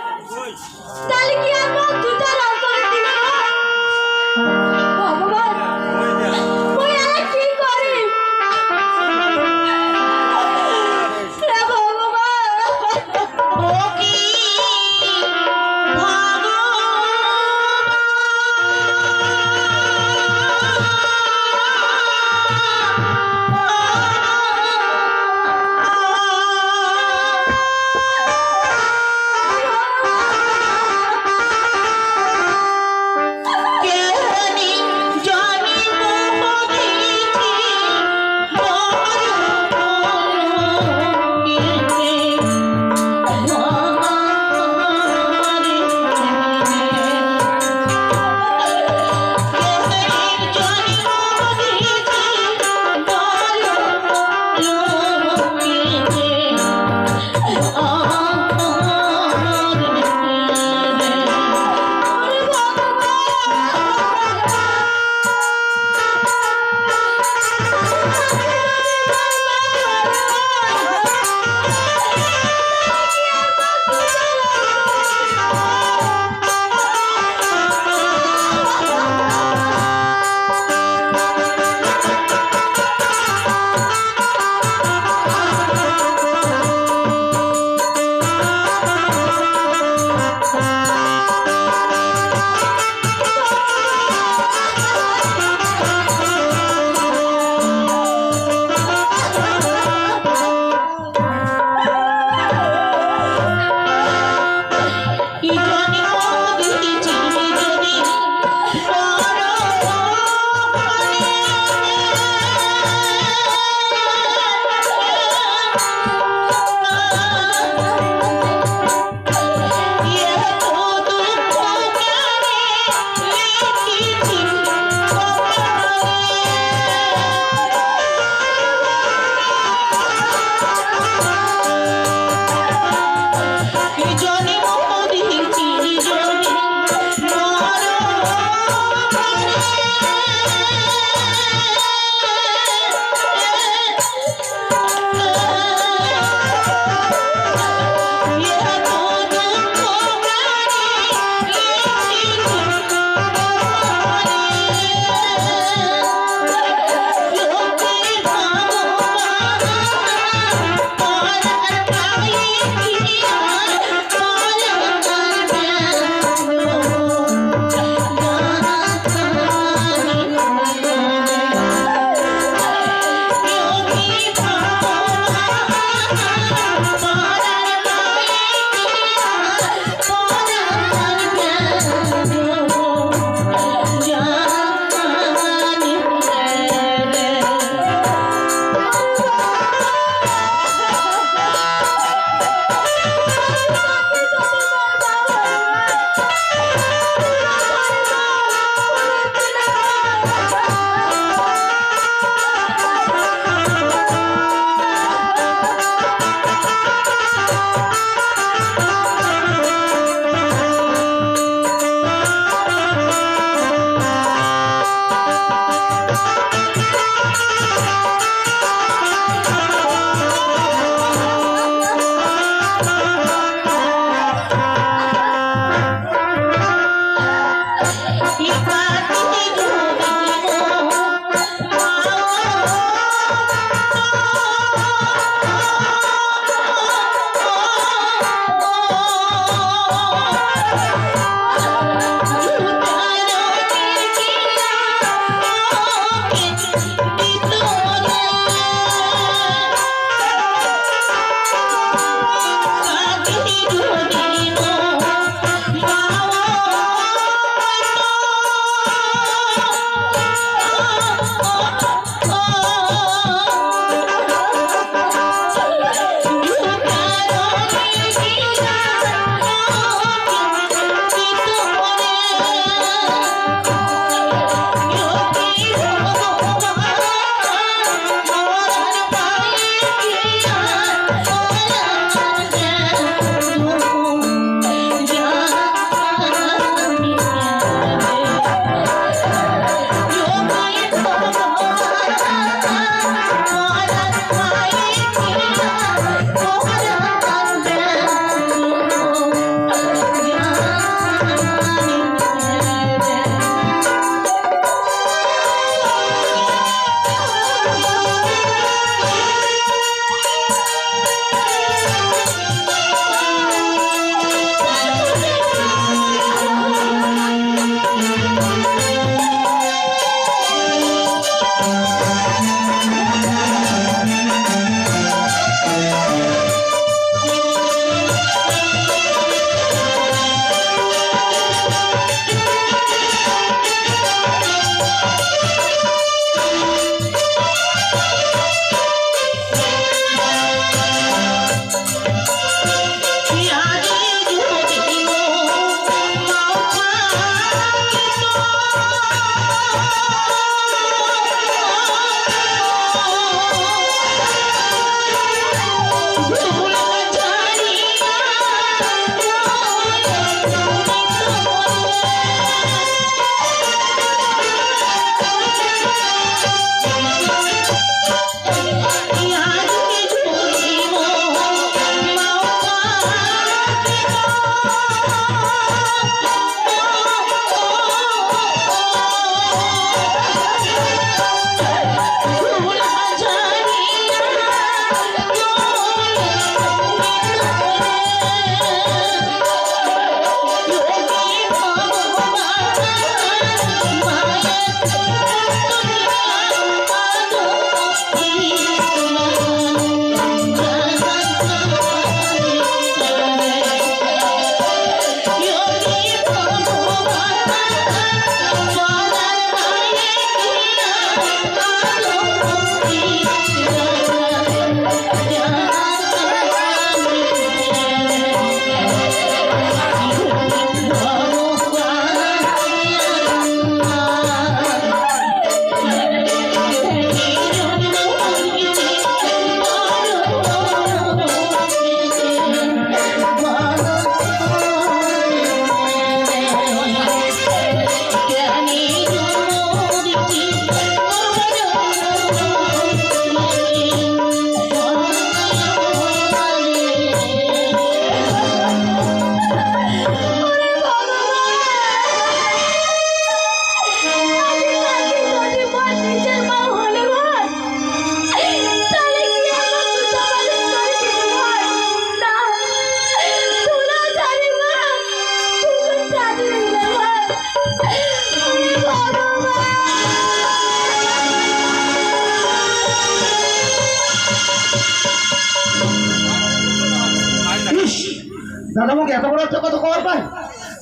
দাদা আমাকে এত বড় একটা কত খবর পাই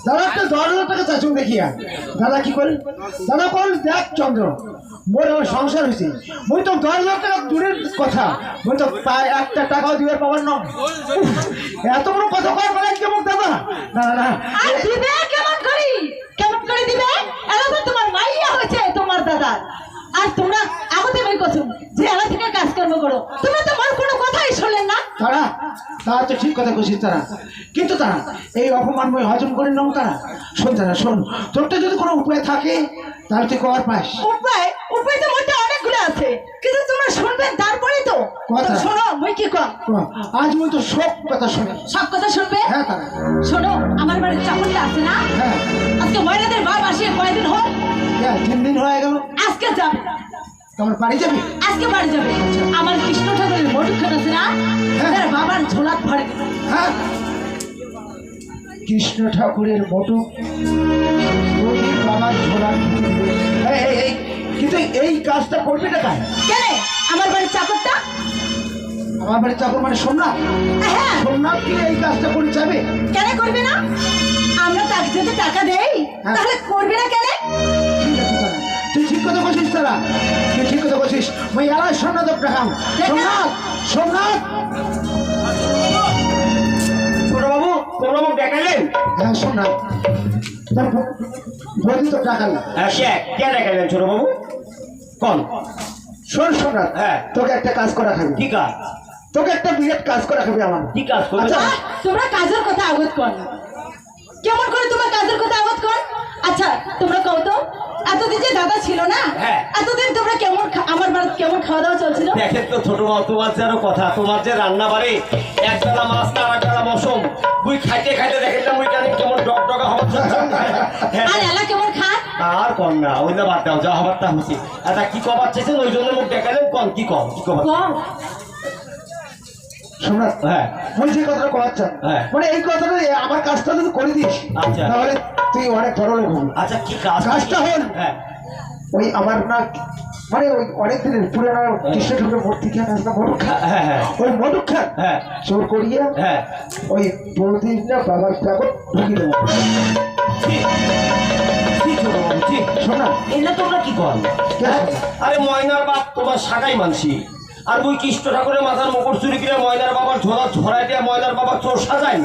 দাদা একটা 10,000 টাকা চাইছো দেখিয়া দাদা কি করে দাদা বল দেখ চন্দ্র মোর আমার সংসার হয়েছে মুই তো 10,000 টাকা দূরের কথা মুই তো প্রায় একটা টাকাও দিবে পাবার না এত বড় কথা খবর বলে কেমন দাদা না না না আর দিবে কেমন করে দিবে? এলা তো তোমার মাইয়া হয়েছে তোমার দাদা। আর তোমরা আমাদের ভাই কথা যে এলা থেকে কাজকর্ম করো, তোমরা তো আমার কোনো কথাই শুনলেন না। তারা তারা তো ঠিক কথা কইছিস তারা, কিন্তু তারা এই অপমান মই হজম করে নাও তারা। শোন তারা শোন, তোরটা যদি কোনো উপায় থাকে তাহলে তুই কবার পাস। উপায় তো মধ্যে অনেকগুলো আছে, কিন্তু তোমরা শুনবেন তারপরে তো। কথা? তো শোনো মই কি কম, আজ মই তো সব কথা শুনে। সব কথা শুনবে। হ্যাঁ তারা শোনো, আমার বাড়ির চাকরটা আছে না, হ্যাঁ আজকে মহিলাদের বাপ আসে কয়দিন হোক, হ্যাঁ 3 দিন হয়ে গেল। আজকে যাবে, তোমার বাড়ি যাবি? আজকে বাড়ি যাবে। আমার কৃষ্ণ ঠাকুরের মটুখান আছে না, হ্যাঁ। তার বাবার ঝোলাত ভরে দিবে। হ্যাঁ কৃষ্ণ ঠাকুরের মতো নদীর বাবার ঝোলা এই কিন্তু এই কাজটা করবি না কাজ। কেন? আমার বাড়ির চাকরটা, আমার বাড়ির চাকর মানে সোমনাথ, হ্যাঁ সোমনাথ কি এই কাজটা করে যাবে? কেন করবে না? আমরা তাকে যদি টাকা দেই হ্যাঁ। তাহলে করবে না কেন? ঠিক আছে তারা, তুই ঠিক কথা বলছিস তারা, তুই ঠিক কথা বলছিস। মই এলাই সোমনাথ দেখাম। সোমনাথ সোমনাথ ছোটবাবু ছোটবাবু দেখালেন? হ্যাঁ সোমনাথ তোর বৌদি তো টাকা না। হ্যাঁ সে কে দেখালেন ছোটবাবু? কোন? শোন সোমনাথ, হ্যাঁ। তোকে একটা কাজ করা খাবি, কি কাজ? তোকে একটা বিরাট কাজ করা খাবি আমার। কি কাজ করবে? আচ্ছা। তোমরা কাজের কথা আগত কর, কেমন করে তোমার কাজের কথা আগত কর? আচ্ছা তোমরা কও তো, এতদিন যে দাদা ছিল না, হ্যাঁ। এতদিন তোমরা কেমন আমার বাড়িতে কেমন খাওয়া দাওয়া চলছিল? দেখেন তো ছোটবাবু, তোমার যে আরো কথা, তোমার যে রান্না বাড়ে একবেলা মাছ না একবেলা মৌসুম, তুই খাইতে খাইতে দেখেছিলাম ওই জানি কেমন ডগডগা হওয়ার আর এলা কেমন খান? আর কন না, ওই না বাদ দাও, যা হবার তা হচ্ছে। আচ্ছা কি কবার চেয়েছেন ওই জন্য মুখ দেখালেন? কন কি কম কি কবার? কও। সোমনাথ, হ্যাঁ মই যে কথাটা কওয়াচ্ছি, হ্যাঁ। মানে এই কথাটা আমার কাজটা যদি করে দিস আচ্ছা। তাহলে তুই অনেক বড় লোক হবি। আচ্ছা কি কাজ? কাজটা হল হ্যাঁ ওই আমার না মানে ওই অনেক দিনের পুরানো কৃষ্ণ ঠাকুরের মূর্তি খান আছে না, মটুক খান, হ্যাঁ হ্যাঁ ওই মটুক খান হ্যাঁ চোর করিয়ে হ্যাঁ ওই বৌদির না বাবার প্যাকট ঢুকিয়ে দেবো। ঠিক ঠিক ছোটবাবু ঠিক। শোনা এটা তোমরা কি কর? আরে ময়নার বাপ তোমার সাকাই মানসি, আর ওই কৃষ্ণ ঠাকুরের মাথার মুকুট চুরি করে ময়নার বাবার ঝোলা ঝরাই দিয়ে ময়নার বাবা চোর সাজাই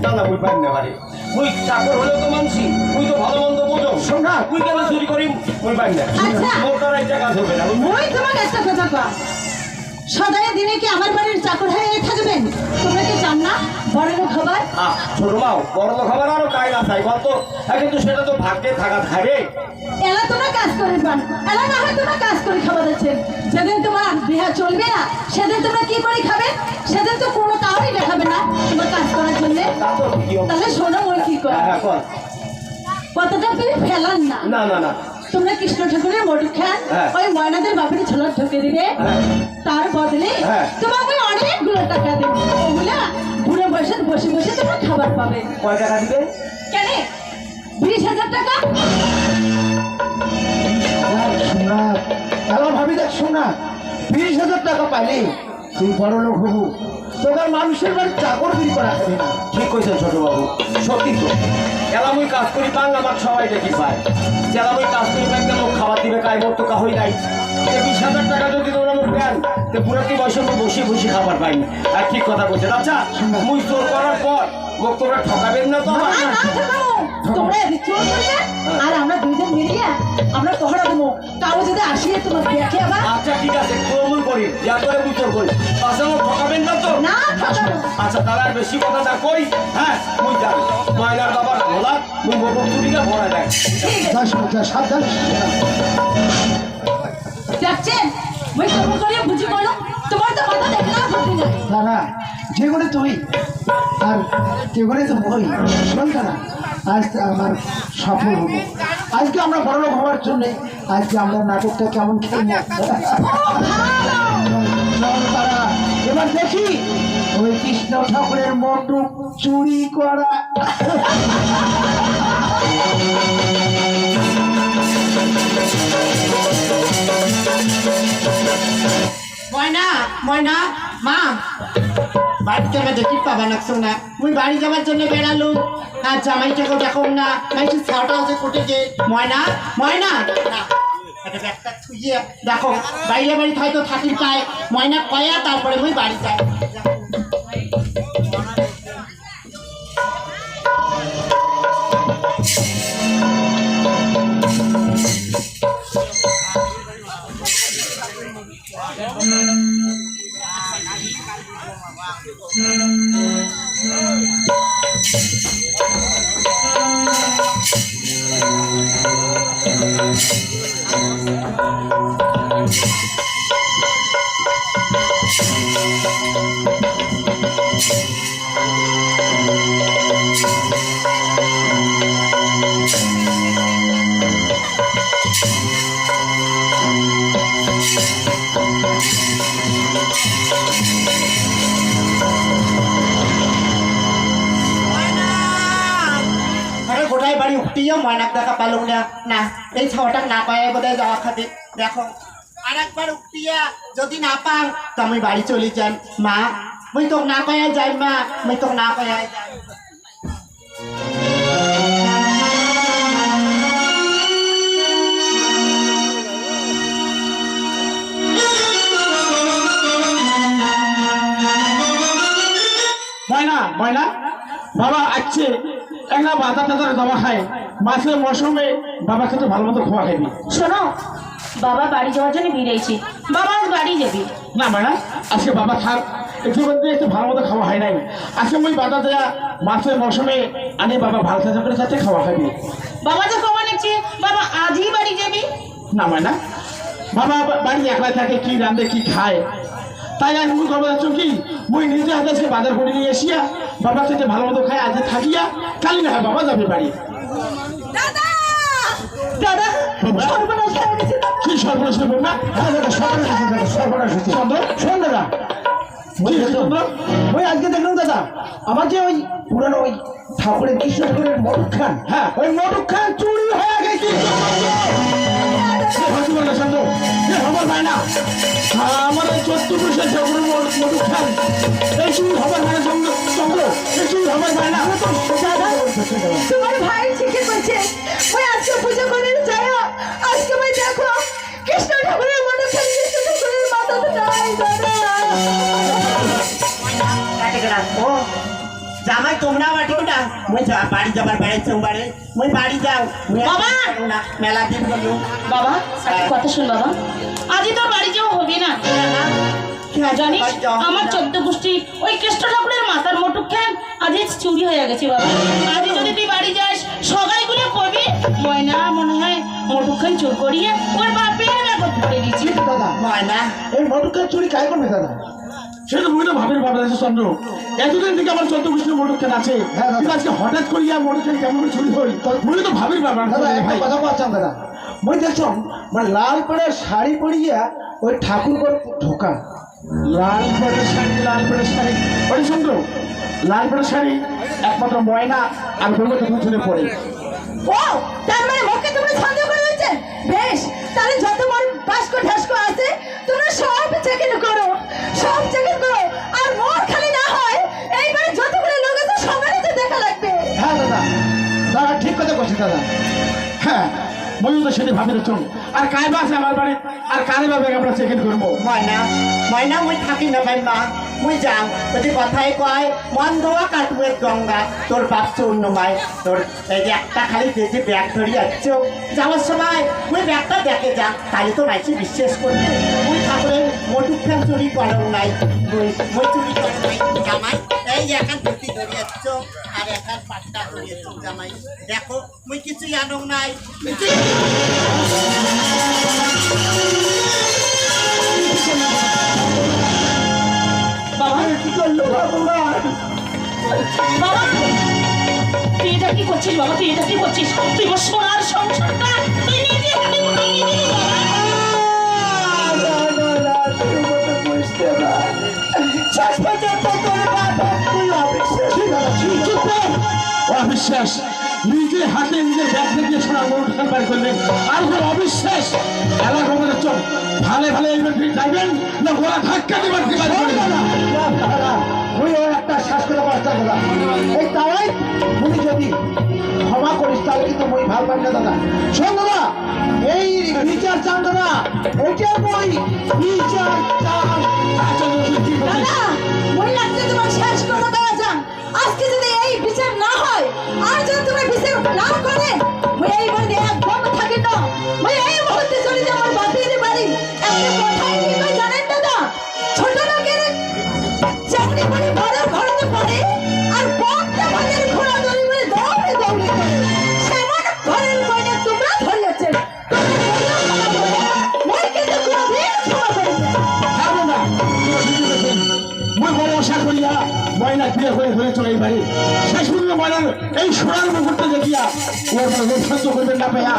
না না ওই পারেন না পারে। ওই চাকর হলেও তো মানসি, ওই তো ভালো মন্দ বোঝো। শোনা তুই কেন চুরি করি ওই পারেন না, আচ্ছা। মোর দ্বারা একটা কাজ হবে না। মই তোমাকে একটা কথা কও, সদায় দিনে কি আমার বাড়ির চাকর হয়ে থাকবেন? তোমরা কি জান না বড় লোক হবার? ছোট মাও বড় লোক হবার আরো কায়দা চাই বলতো, কিন্তু সেটা তো ভাগ্যে থাকা থাকে। এলা তোমরা কাজ করে পান, এলা না হয় তোমরা কাজ করে খাওয়া যাচ্ছে। যেদিন তোমার বিহা চলবে না সেদিন তোমরা কি করে খাবে? সেদিন তো কোনো কাউরই দেখাবে না তোমার কাজ করার জন্য। তা তো কি হবে? তাহলে শোনো ওই কি কর, হ্যাঁ কর। কথাটা তুমি ফেলান না। না না না তোমরা কৃষ্ণ ঠাকুরের মটুক খান, হ্যাঁ। ওই ময়নাদের বাপের ঝোলা ঢুকে দিবে, হ্যাঁ। তার বদলে হ্যাঁ। তোমাকে অনেকগুলো টাকা দেবো, ওগুলা ঘুরে বসে বসে বসে তোমরা খাবার পাবে। কয় টাকা দিবে? কেন? 20,000 টাকা। শোনা এবার ভাবি দেখ, শোনা 20,000 টাকা পাইলি তুই বড় লোক হবু, তোদের মানুষের বাড়ি চাকর বিক্রি করা খাবি না। ঠিক কইছেন ছোটবাবু, সত্যি তো। এলামুই কাজ করি পান আমার সবাই দেখি পায়, এলামুই কাজ করি পাই লোক খাবার দিবে কাই মোট তো কাহই নাই। 20,000 টাকা যদি তোমরা মুখ দেন তো পুরাটি বয়সে মুখ বসে বসে খাবার পাইনি। আর ঠিক কথা বলছেন। আচ্ছা মুই চোর করার পর মুখ তোমরা ঠকাবেন না তো? না, না, ঠাকুর, তোমরা এদিক চোর করবে আর আমরা দুইজন মিলিয়ে আমরা পহরা দেবো। কারো যদি আসিয়ে তোমার দেখে আবার। আচ্ছা ঠিক আছে, চোর করি যা করে মুই চোর করি, আচ্ছা মুখ ঠকাবেন না তো? না, ঠাকুর। আচ্ছা তাহলে আর বেশি কথা না কই, হ্যাঁ মুই যাবো ময়নার বাবার ভোলা মুই মোটর চুরিকে ভরা দেয়। ঠিক আছে। যা শোনা যা সাবধান। দেখছেন ওই কর্ম করে বুঝি বলো, তোমার তো মাথা দেখলাম বুদ্ধি নাই। দাদা যেগুলো তুই আর যেগুলো তো বই শোন দাদা, আজ আমার সফল হবো। আজকে আমরা বড় লোক হওয়ার জন্যে আজকে আমরা নাটকটা কেমন খেয়ে না। তারা এবার দেখি ওই কৃষ্ণ ঠাকুরের মটুক চুরি করা। ময়না ময়না মা বাড়িতে আমার দেখি পাবা নাকছো না মুই বাড়ি যাবার জন্য বেড়ালু আর জামাইটাকেও দেখো না মাইটি ছাওটা হচ্ছে কোটে যে ময়না ময়না না একটা ব্যাগটা থুইয়ে দেখো বাইরে বাড়ি হয়তো থাকির পায় ময়না কয়া তারপরে মুই বাড়ি যাই গোটাই বাড়ি উঠতেও ময়নাক দেখা পালুক না না এই ছাওয়াটা না পায় বোধহয় যাওয়া খাবে দেখো আর একবার উঠিয়া যদি না পাও তো আমি বাড়ি চলে যান মা মুই তো না পায়া যাই মা মুই তো না পায়া যাই ময়না ময়না বাবা আসছে একটা বাজার টাজার দেওয়া হয় মাছের মৌসুমে বাবাকে তো ভালো মতো খাওয়া খাইবি শোনো বাবা বাড়ি যাওয়ার জন্য বেরিয়েছি বাবা আজ বাড়ি যাবি না ময়না আজকে বাবা থাক একটু মধ্যে একটু ভালো মতো খাওয়া হয় নাই আজকে ওই বাজার দেওয়া মাছের মৌসুমে আনি বাবা ভালো টাজা করে সাথে খাওয়া খাইবি বাবা যে কমা নিচ্ছে বাবা আজই বাড়ি যাবি না ময়না বাবা বাড়ি একলাই থাকে কি রান্ধে কি খায় তাই আমি মুই খবর আছো কি মুই নিজে হাতে আজকে বাজার করে নিয়ে এসিয়া বাবার সাথে ভালো মতো খাই আজকে থাকিয়া কালি না হয় বাবা যাবে বাড়ি দাদা দাদা সর্বনাশ হয়ে গেছে কি সর্বনাশ করবো না সর্বনাশ হচ্ছে চন্দ্র শোন দাদা চন্দ্র ওই আজকে দেখলাম দাদা আমার যে ওই পুরানো ওই ঠাকুরের কৃষ্ণ ঠাকুরের মটক খান হ্যাঁ ওই মটক খান চুরি হয়ে গেছে চন্দ্র খবর পায় না আমার ওই 14 পুরুষের ঠাকুরের মটক খান এই চুরি খবর পায় না চন্দ্র এই চুরি খবর পায় না দাদা তোমার ভাই ঠিকই বলছে ওই আজকে পুজো করে যায় আজকে ভাই দেখো কৃষ্ণ ঠাকুরের মনে খালি কৃষ্ণ ঠাকুরের মাথা তো নাই দাদা ও জামাই তোমরা বাটিও না মুই বাড়ি যাবার বেড়াইছে বাড়ি মুই বাড়ি যাও বাবা! না মেলা দিন গেল বাবা একটা কথা শুন বাবা আজই তোর বাড়ি যাওয়া হবে না জানিস আমার 14 গোষ্ঠী ওই কৃষ্ণ ঠাকুরের মাথার মোটক খান আজই চুরি হয়ে গেছে বাবা আজই যদি তুই বাড়ি যাস সবাইগুলো কবি ময়না মনে হয় মোটক খান চোর করিয়ে ওর বাপের ব্যাগত করে দিচ্ছি দাদা ময়না এই মটক খান চুরি কাই করবে দাদা সে তো বুঝলো ভাবের ভাবে আছে চন্দ্র এতদিন থেকে আমার 14 পুরুষের মটক খান আছে হ্যাঁ, দাদা। কিন্তু আজকে হঠাৎ করিয়া মটক খান কেমন করে চুরি হই বুঝলো তো ভাবের বাবা দাদা একটা ভাই কথা বলছিলাম দাদা মই দেখছো মানে লাল পাড়ের শাড়ি পরিয়া ওই ঠাকুর ঘর ঢোকা লাল পাড়ের শাড়ি ওই চন্দ্র লাল পাড়ের শাড়ি একমাত্র ময়না আর ভগবত পিছনে পড়ে ও তার মানে ওকে তোমরা সন্দেহ করে দিচ্ছেন বেশ তাহলে যত বড় বাস্কো ঢাসকো আছে তোমরা সব চেক করো আর মোর খালি না হয় এইবারে যতগুলো লোক আছে সবারই তো দেখা লাগবে হ্যাঁ দাদা দাদা ঠিক কথা বলছি দাদা হ্যাঁ ময়ূর তো সেটা ভাবে চল আর কায় বা আছে আমার বাড়ি আর কারে ভাবে আমরা চেকিং করবো ময়না ময়না মুই থাকি না ভাই মা মুই যাও যদি কথাই কয় মন ধোয়া কাটবে গঙ্গা তোর বাপ চূর্ণ মায় তোর এই যে একটা খালি পেজে ব্যাগ ধরে যাচ্ছ যাওয়ার সময় মুই ব্যাগটা দেখে যা তাহলে তো মাইসি বিশ্বাস করবে মুই ঠাকুরের মটুক ফ্যান চুরি করো নাই মুই চুরি করো নাই জামাই এই যে একান ধুতি ধরে যাচ্ছ আর একান পাট্টা ধরে যাচ্ছ জামাই দেখো মুই কিছু জানো নাই বাবা কি করলো ভগবান বাবা তুই এটা কি করছিস বাবা তুই এটা কি করছিস তুই আমার সোনার সংসারটা তুই নিজে হাতে ভেঙে দিলি অবিশ্বাস নিজে হাতে নিজের ব্যাগ থেকে সোনার মটক খান বার করলেন আর কোনো অবিশ্বাস এলা খবর চল ভালো ভালো এই ব্যক্তি যাইবেন না গোলা ধাক্কা দিবার কি বার করবেন ওই মুই ও একটা শ্বাস করে বাঁচতে গেলাম এই তাই মুই যদি ক্ষমা করিস তাহলে কিন্তু মুই ভাল পাই না দাদা শোন দাদা এই বিচার চান দাদা এইটা মুই বিচার চান দাদা মই লাগছে তোমার শেষ কথা দেওয়া যান আজকে যদি এই বিচার না হয় আর যদি তোমরা বিচার না করে মই এই বাড়িতে একদম থাকি না মই এই মুহূর্তে চলে যাই আমার বাপের বাড়ি একটা কথাই কি কই জানেন দাদা ছোট লোকের চাকরি করে বড় ঘরেতে পড়ে আর বড়টা বাজার ঘোড়া দড়ি করে দৌড়ে দৌড়ে করে সেমন ঘরের কইনা তোমরা ধরিয়েছেন মই কিন্তু কোনোদিন ক্ষমা করি না খাবো না মুই বড় আশা করিয়া ময়না বিয়ে করে ধরেছ এই বাড়ি শেষ পর্যন্ত ময়নার এই সোনার মুহূর্তে দেখিয়া ওর লোক সহ্য করবেন না পেয়া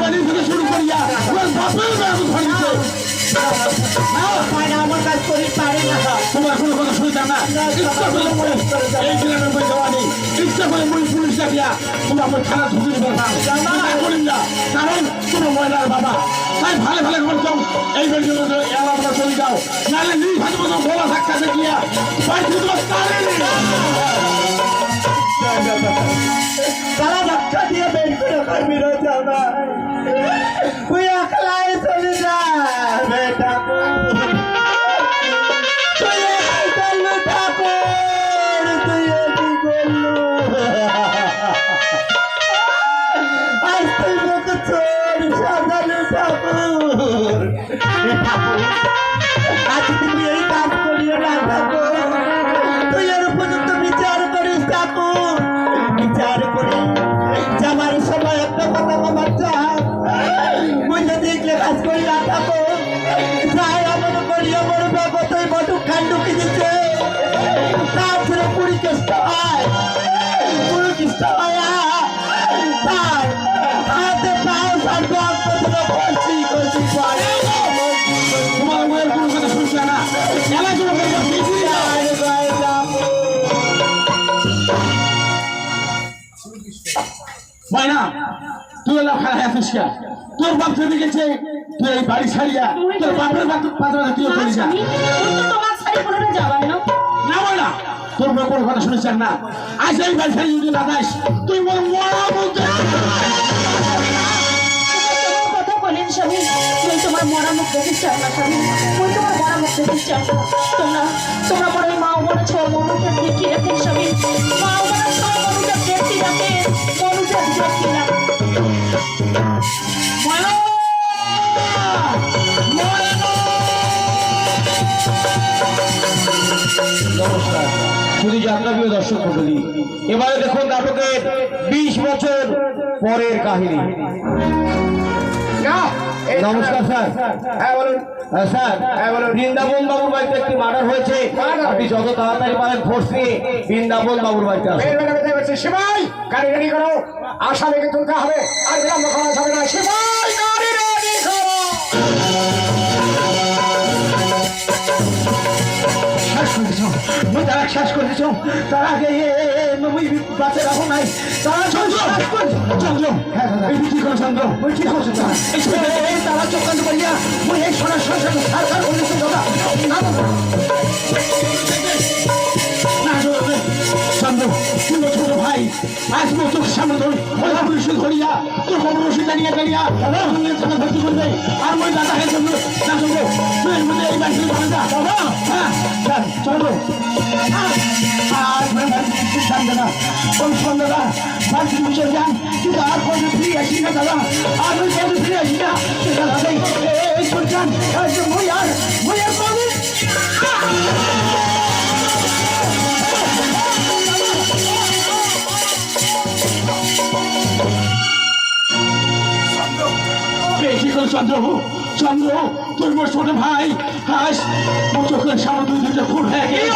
বাড়ি থেকে শুরু করিয়া ওর বাপের ব্যাগ ধরিয়েছে আমার কাজ করি পারে না তোমার কোনো কথা শুনতাম না ইচ্ছা করে মই এই গ্রামের বই দেওয়া নেই ইচ্ছা করে মই পুলিশ ডাকিয়া তুমি আমার থানা ঢুকে দিতে করিম না কারণ কোনো ময়নার বাবা তাই ভালো ভালো করতাম এই বাড়ির জন্য এলাকা চলে যাও নাহলে নিজ হাতে মতো বলা ধাক্কা দেখিয়া বাড়ি তোমার তারা ধাক্কা দিয়ে বের করে করবি রয়েছে আমার তুই একলাই চলে যা বেটা তুই একাই করলু ঠাকুর তুই কি করলু আজ তুই মুখ চোর সাজালু ঠাকুর ঠাকুর আজ তুমি এই কাজ করিও না ঠাকুর তুই এর উপযুক্ত বিচার করিস ঠাকুর বিচার করে যাবার সময় একটা কথা আমার চাপ বুঝে দেখলে কাজ করি না থাকো যাই আমার করি আমার বাবতই বটুক খান্ডুকি দিচ্ছে তারপরে পুরী কেষ্ট হয় পুরী কেষ্ট হয় তার হাতে পাও সার্ব প্রথমে করছি করছি তোমার বইয়ের কোনো কথা শুনছে না এলাকা ময়না তুই এলা খেলা আছিস কে তোর বাপ চলে গেছে তুই এই বাড়ি ছাড়িয়া তোর বাপের পাত্র তুই চলে যা তোমার শাড়ি পরে যাবার না না ময়না তোর বাপ কোনো কথা শুনেছেন না আজ এই বাড়ি ছাড়িয়ে যদি না যাস তুই মোর মরা বলতে কথা বলেন স্বামী তুই তোমার মরা মুখ দেখিস চাও না স্বামী তুই তোমার মরা মুখ দেখিস চাও না তোমরা তোমরা বড় মা বড় ছ মনুকে দেখিয়ে রাখেন স্বামী মা বড় ছ মনুকে দেখতে রাখে মনুকে দেখি না ময়না নমস্কার শুধু যাত্রাপ্রিয় দর্শক মন্ডলী এবারে দেখুন নাটকের 20 বছর পরের কাহিনী নমস্কার স্যার হ্যাঁ বলুন স্যার বৃন্দাবন বাবুর বাড়িতে একটি মার্ডার হয়েছে আপনি যত তাড়াতাড়ি পারেন ফোর্স নিয়ে বৃন্দাবন বাবুর বাড়িতে আসুন সেবাই গাড়ি রেডি করো আসামিকে তুলতে হবে আর বিলম্ব করা যাবে না সেবাই গাড়ি রেডি করো শেষ করে দিছ তার আগে বাঁচে রাখো নাই তারা চন্দ্র চন্দ্র ঠিক করছো তারা চক্রান্ত করিয়া মুই এই সোনার সংসার সারকার করেছে দাদা চন্দ্র তুই ছোট ভাই আজ মো চোখ সামনে ধরি পুলিশ ধরিয়া তোর খবর রসিদা নিয়ে দাঁড়িয়া থানা ভর্তি করবে আর মই দাদা হয়ে চন্দ্র না চন্দ্র তুই এর মধ্যে এই বাড়ি ভালো যা দাদা হ্যাঁ চন্দ্র আর জানবে না ওই সন্ধ্যাটা বাড়ি বিষয় যান কিন্তু আর কবে ফিরে আসি না দাদা আর ওই কবে ফিরে আসি না দাদা এই সরকার মই আর কবে চন্দ্র চন্দ্র তুই মোর ছোট ভাই হাস মোর চোখের সামনে দুই দুইটা খুন হয়ে গেল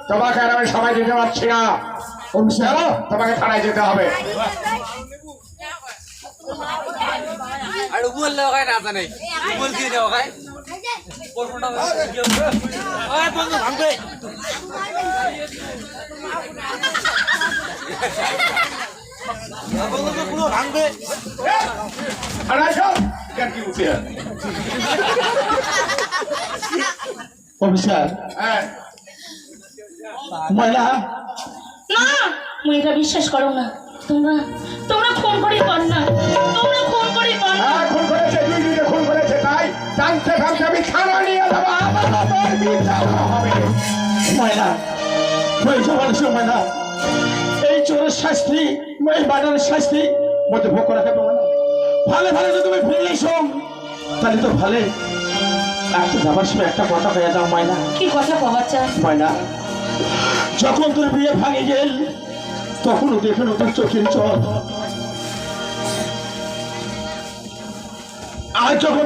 তোমাকে আর আমি সবাই যেতে পারছি না চলো তোমাকে থানায় যেতে হবে আর উবল লাগায় না জানে উবল কি দেওয়া খায় কোনটা ওই বন্ধু ভাঙবে বন্ধু পুরো ভাঙবে আরে সব কি উঠে অফিসার হ্যাঁ ময়না না মুই এটা বিশ্বাস করো না তোমরা তোমরা খুন করে কর না তোমরা খুন করে কর না হ্যাঁ খুন করেছে দুইজনে খুন করেছে তাই জানতে ভাবতে আমি থানা নিয়ে যাবো আমার বিচার হবে ময়না ওই জবান ময়না এই চোরের শাস্তি এই বাজারের শাস্তি মধ্যে ভোগ করা খাবে না ভালো ভালো যদি তুমি ফিরে এসো তাহলে তো ভালো একটা যাবার সময় একটা কথা পেয়ে যাও ময়না কি কথা কবার চান ময়না যখন তোর বিয়ে ভাঙে গেল তখনও দেখে নতুন চোখের চল আর যখন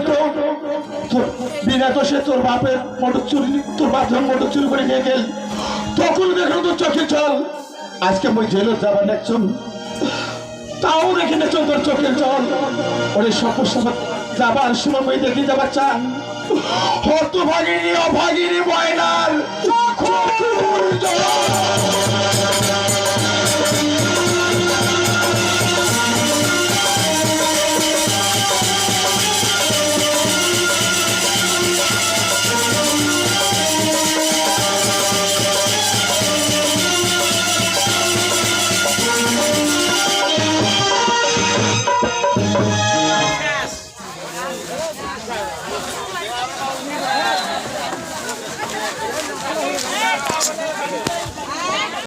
তোর বিনা দোষে তোর বাপের মোটর চুরি তোর বাপ যখন মোটর চুরি করে নিয়ে গেল তখন দেখে তোর চোখে চল আজকে মই জেলে যাবার একজন তাও রেখে না চল তোর চোখের জল ওরে সমস্যা যাবার সময় মই দেখে যাবার চান হত ভাগিনী অভাগিনী ময়নার চোখের জল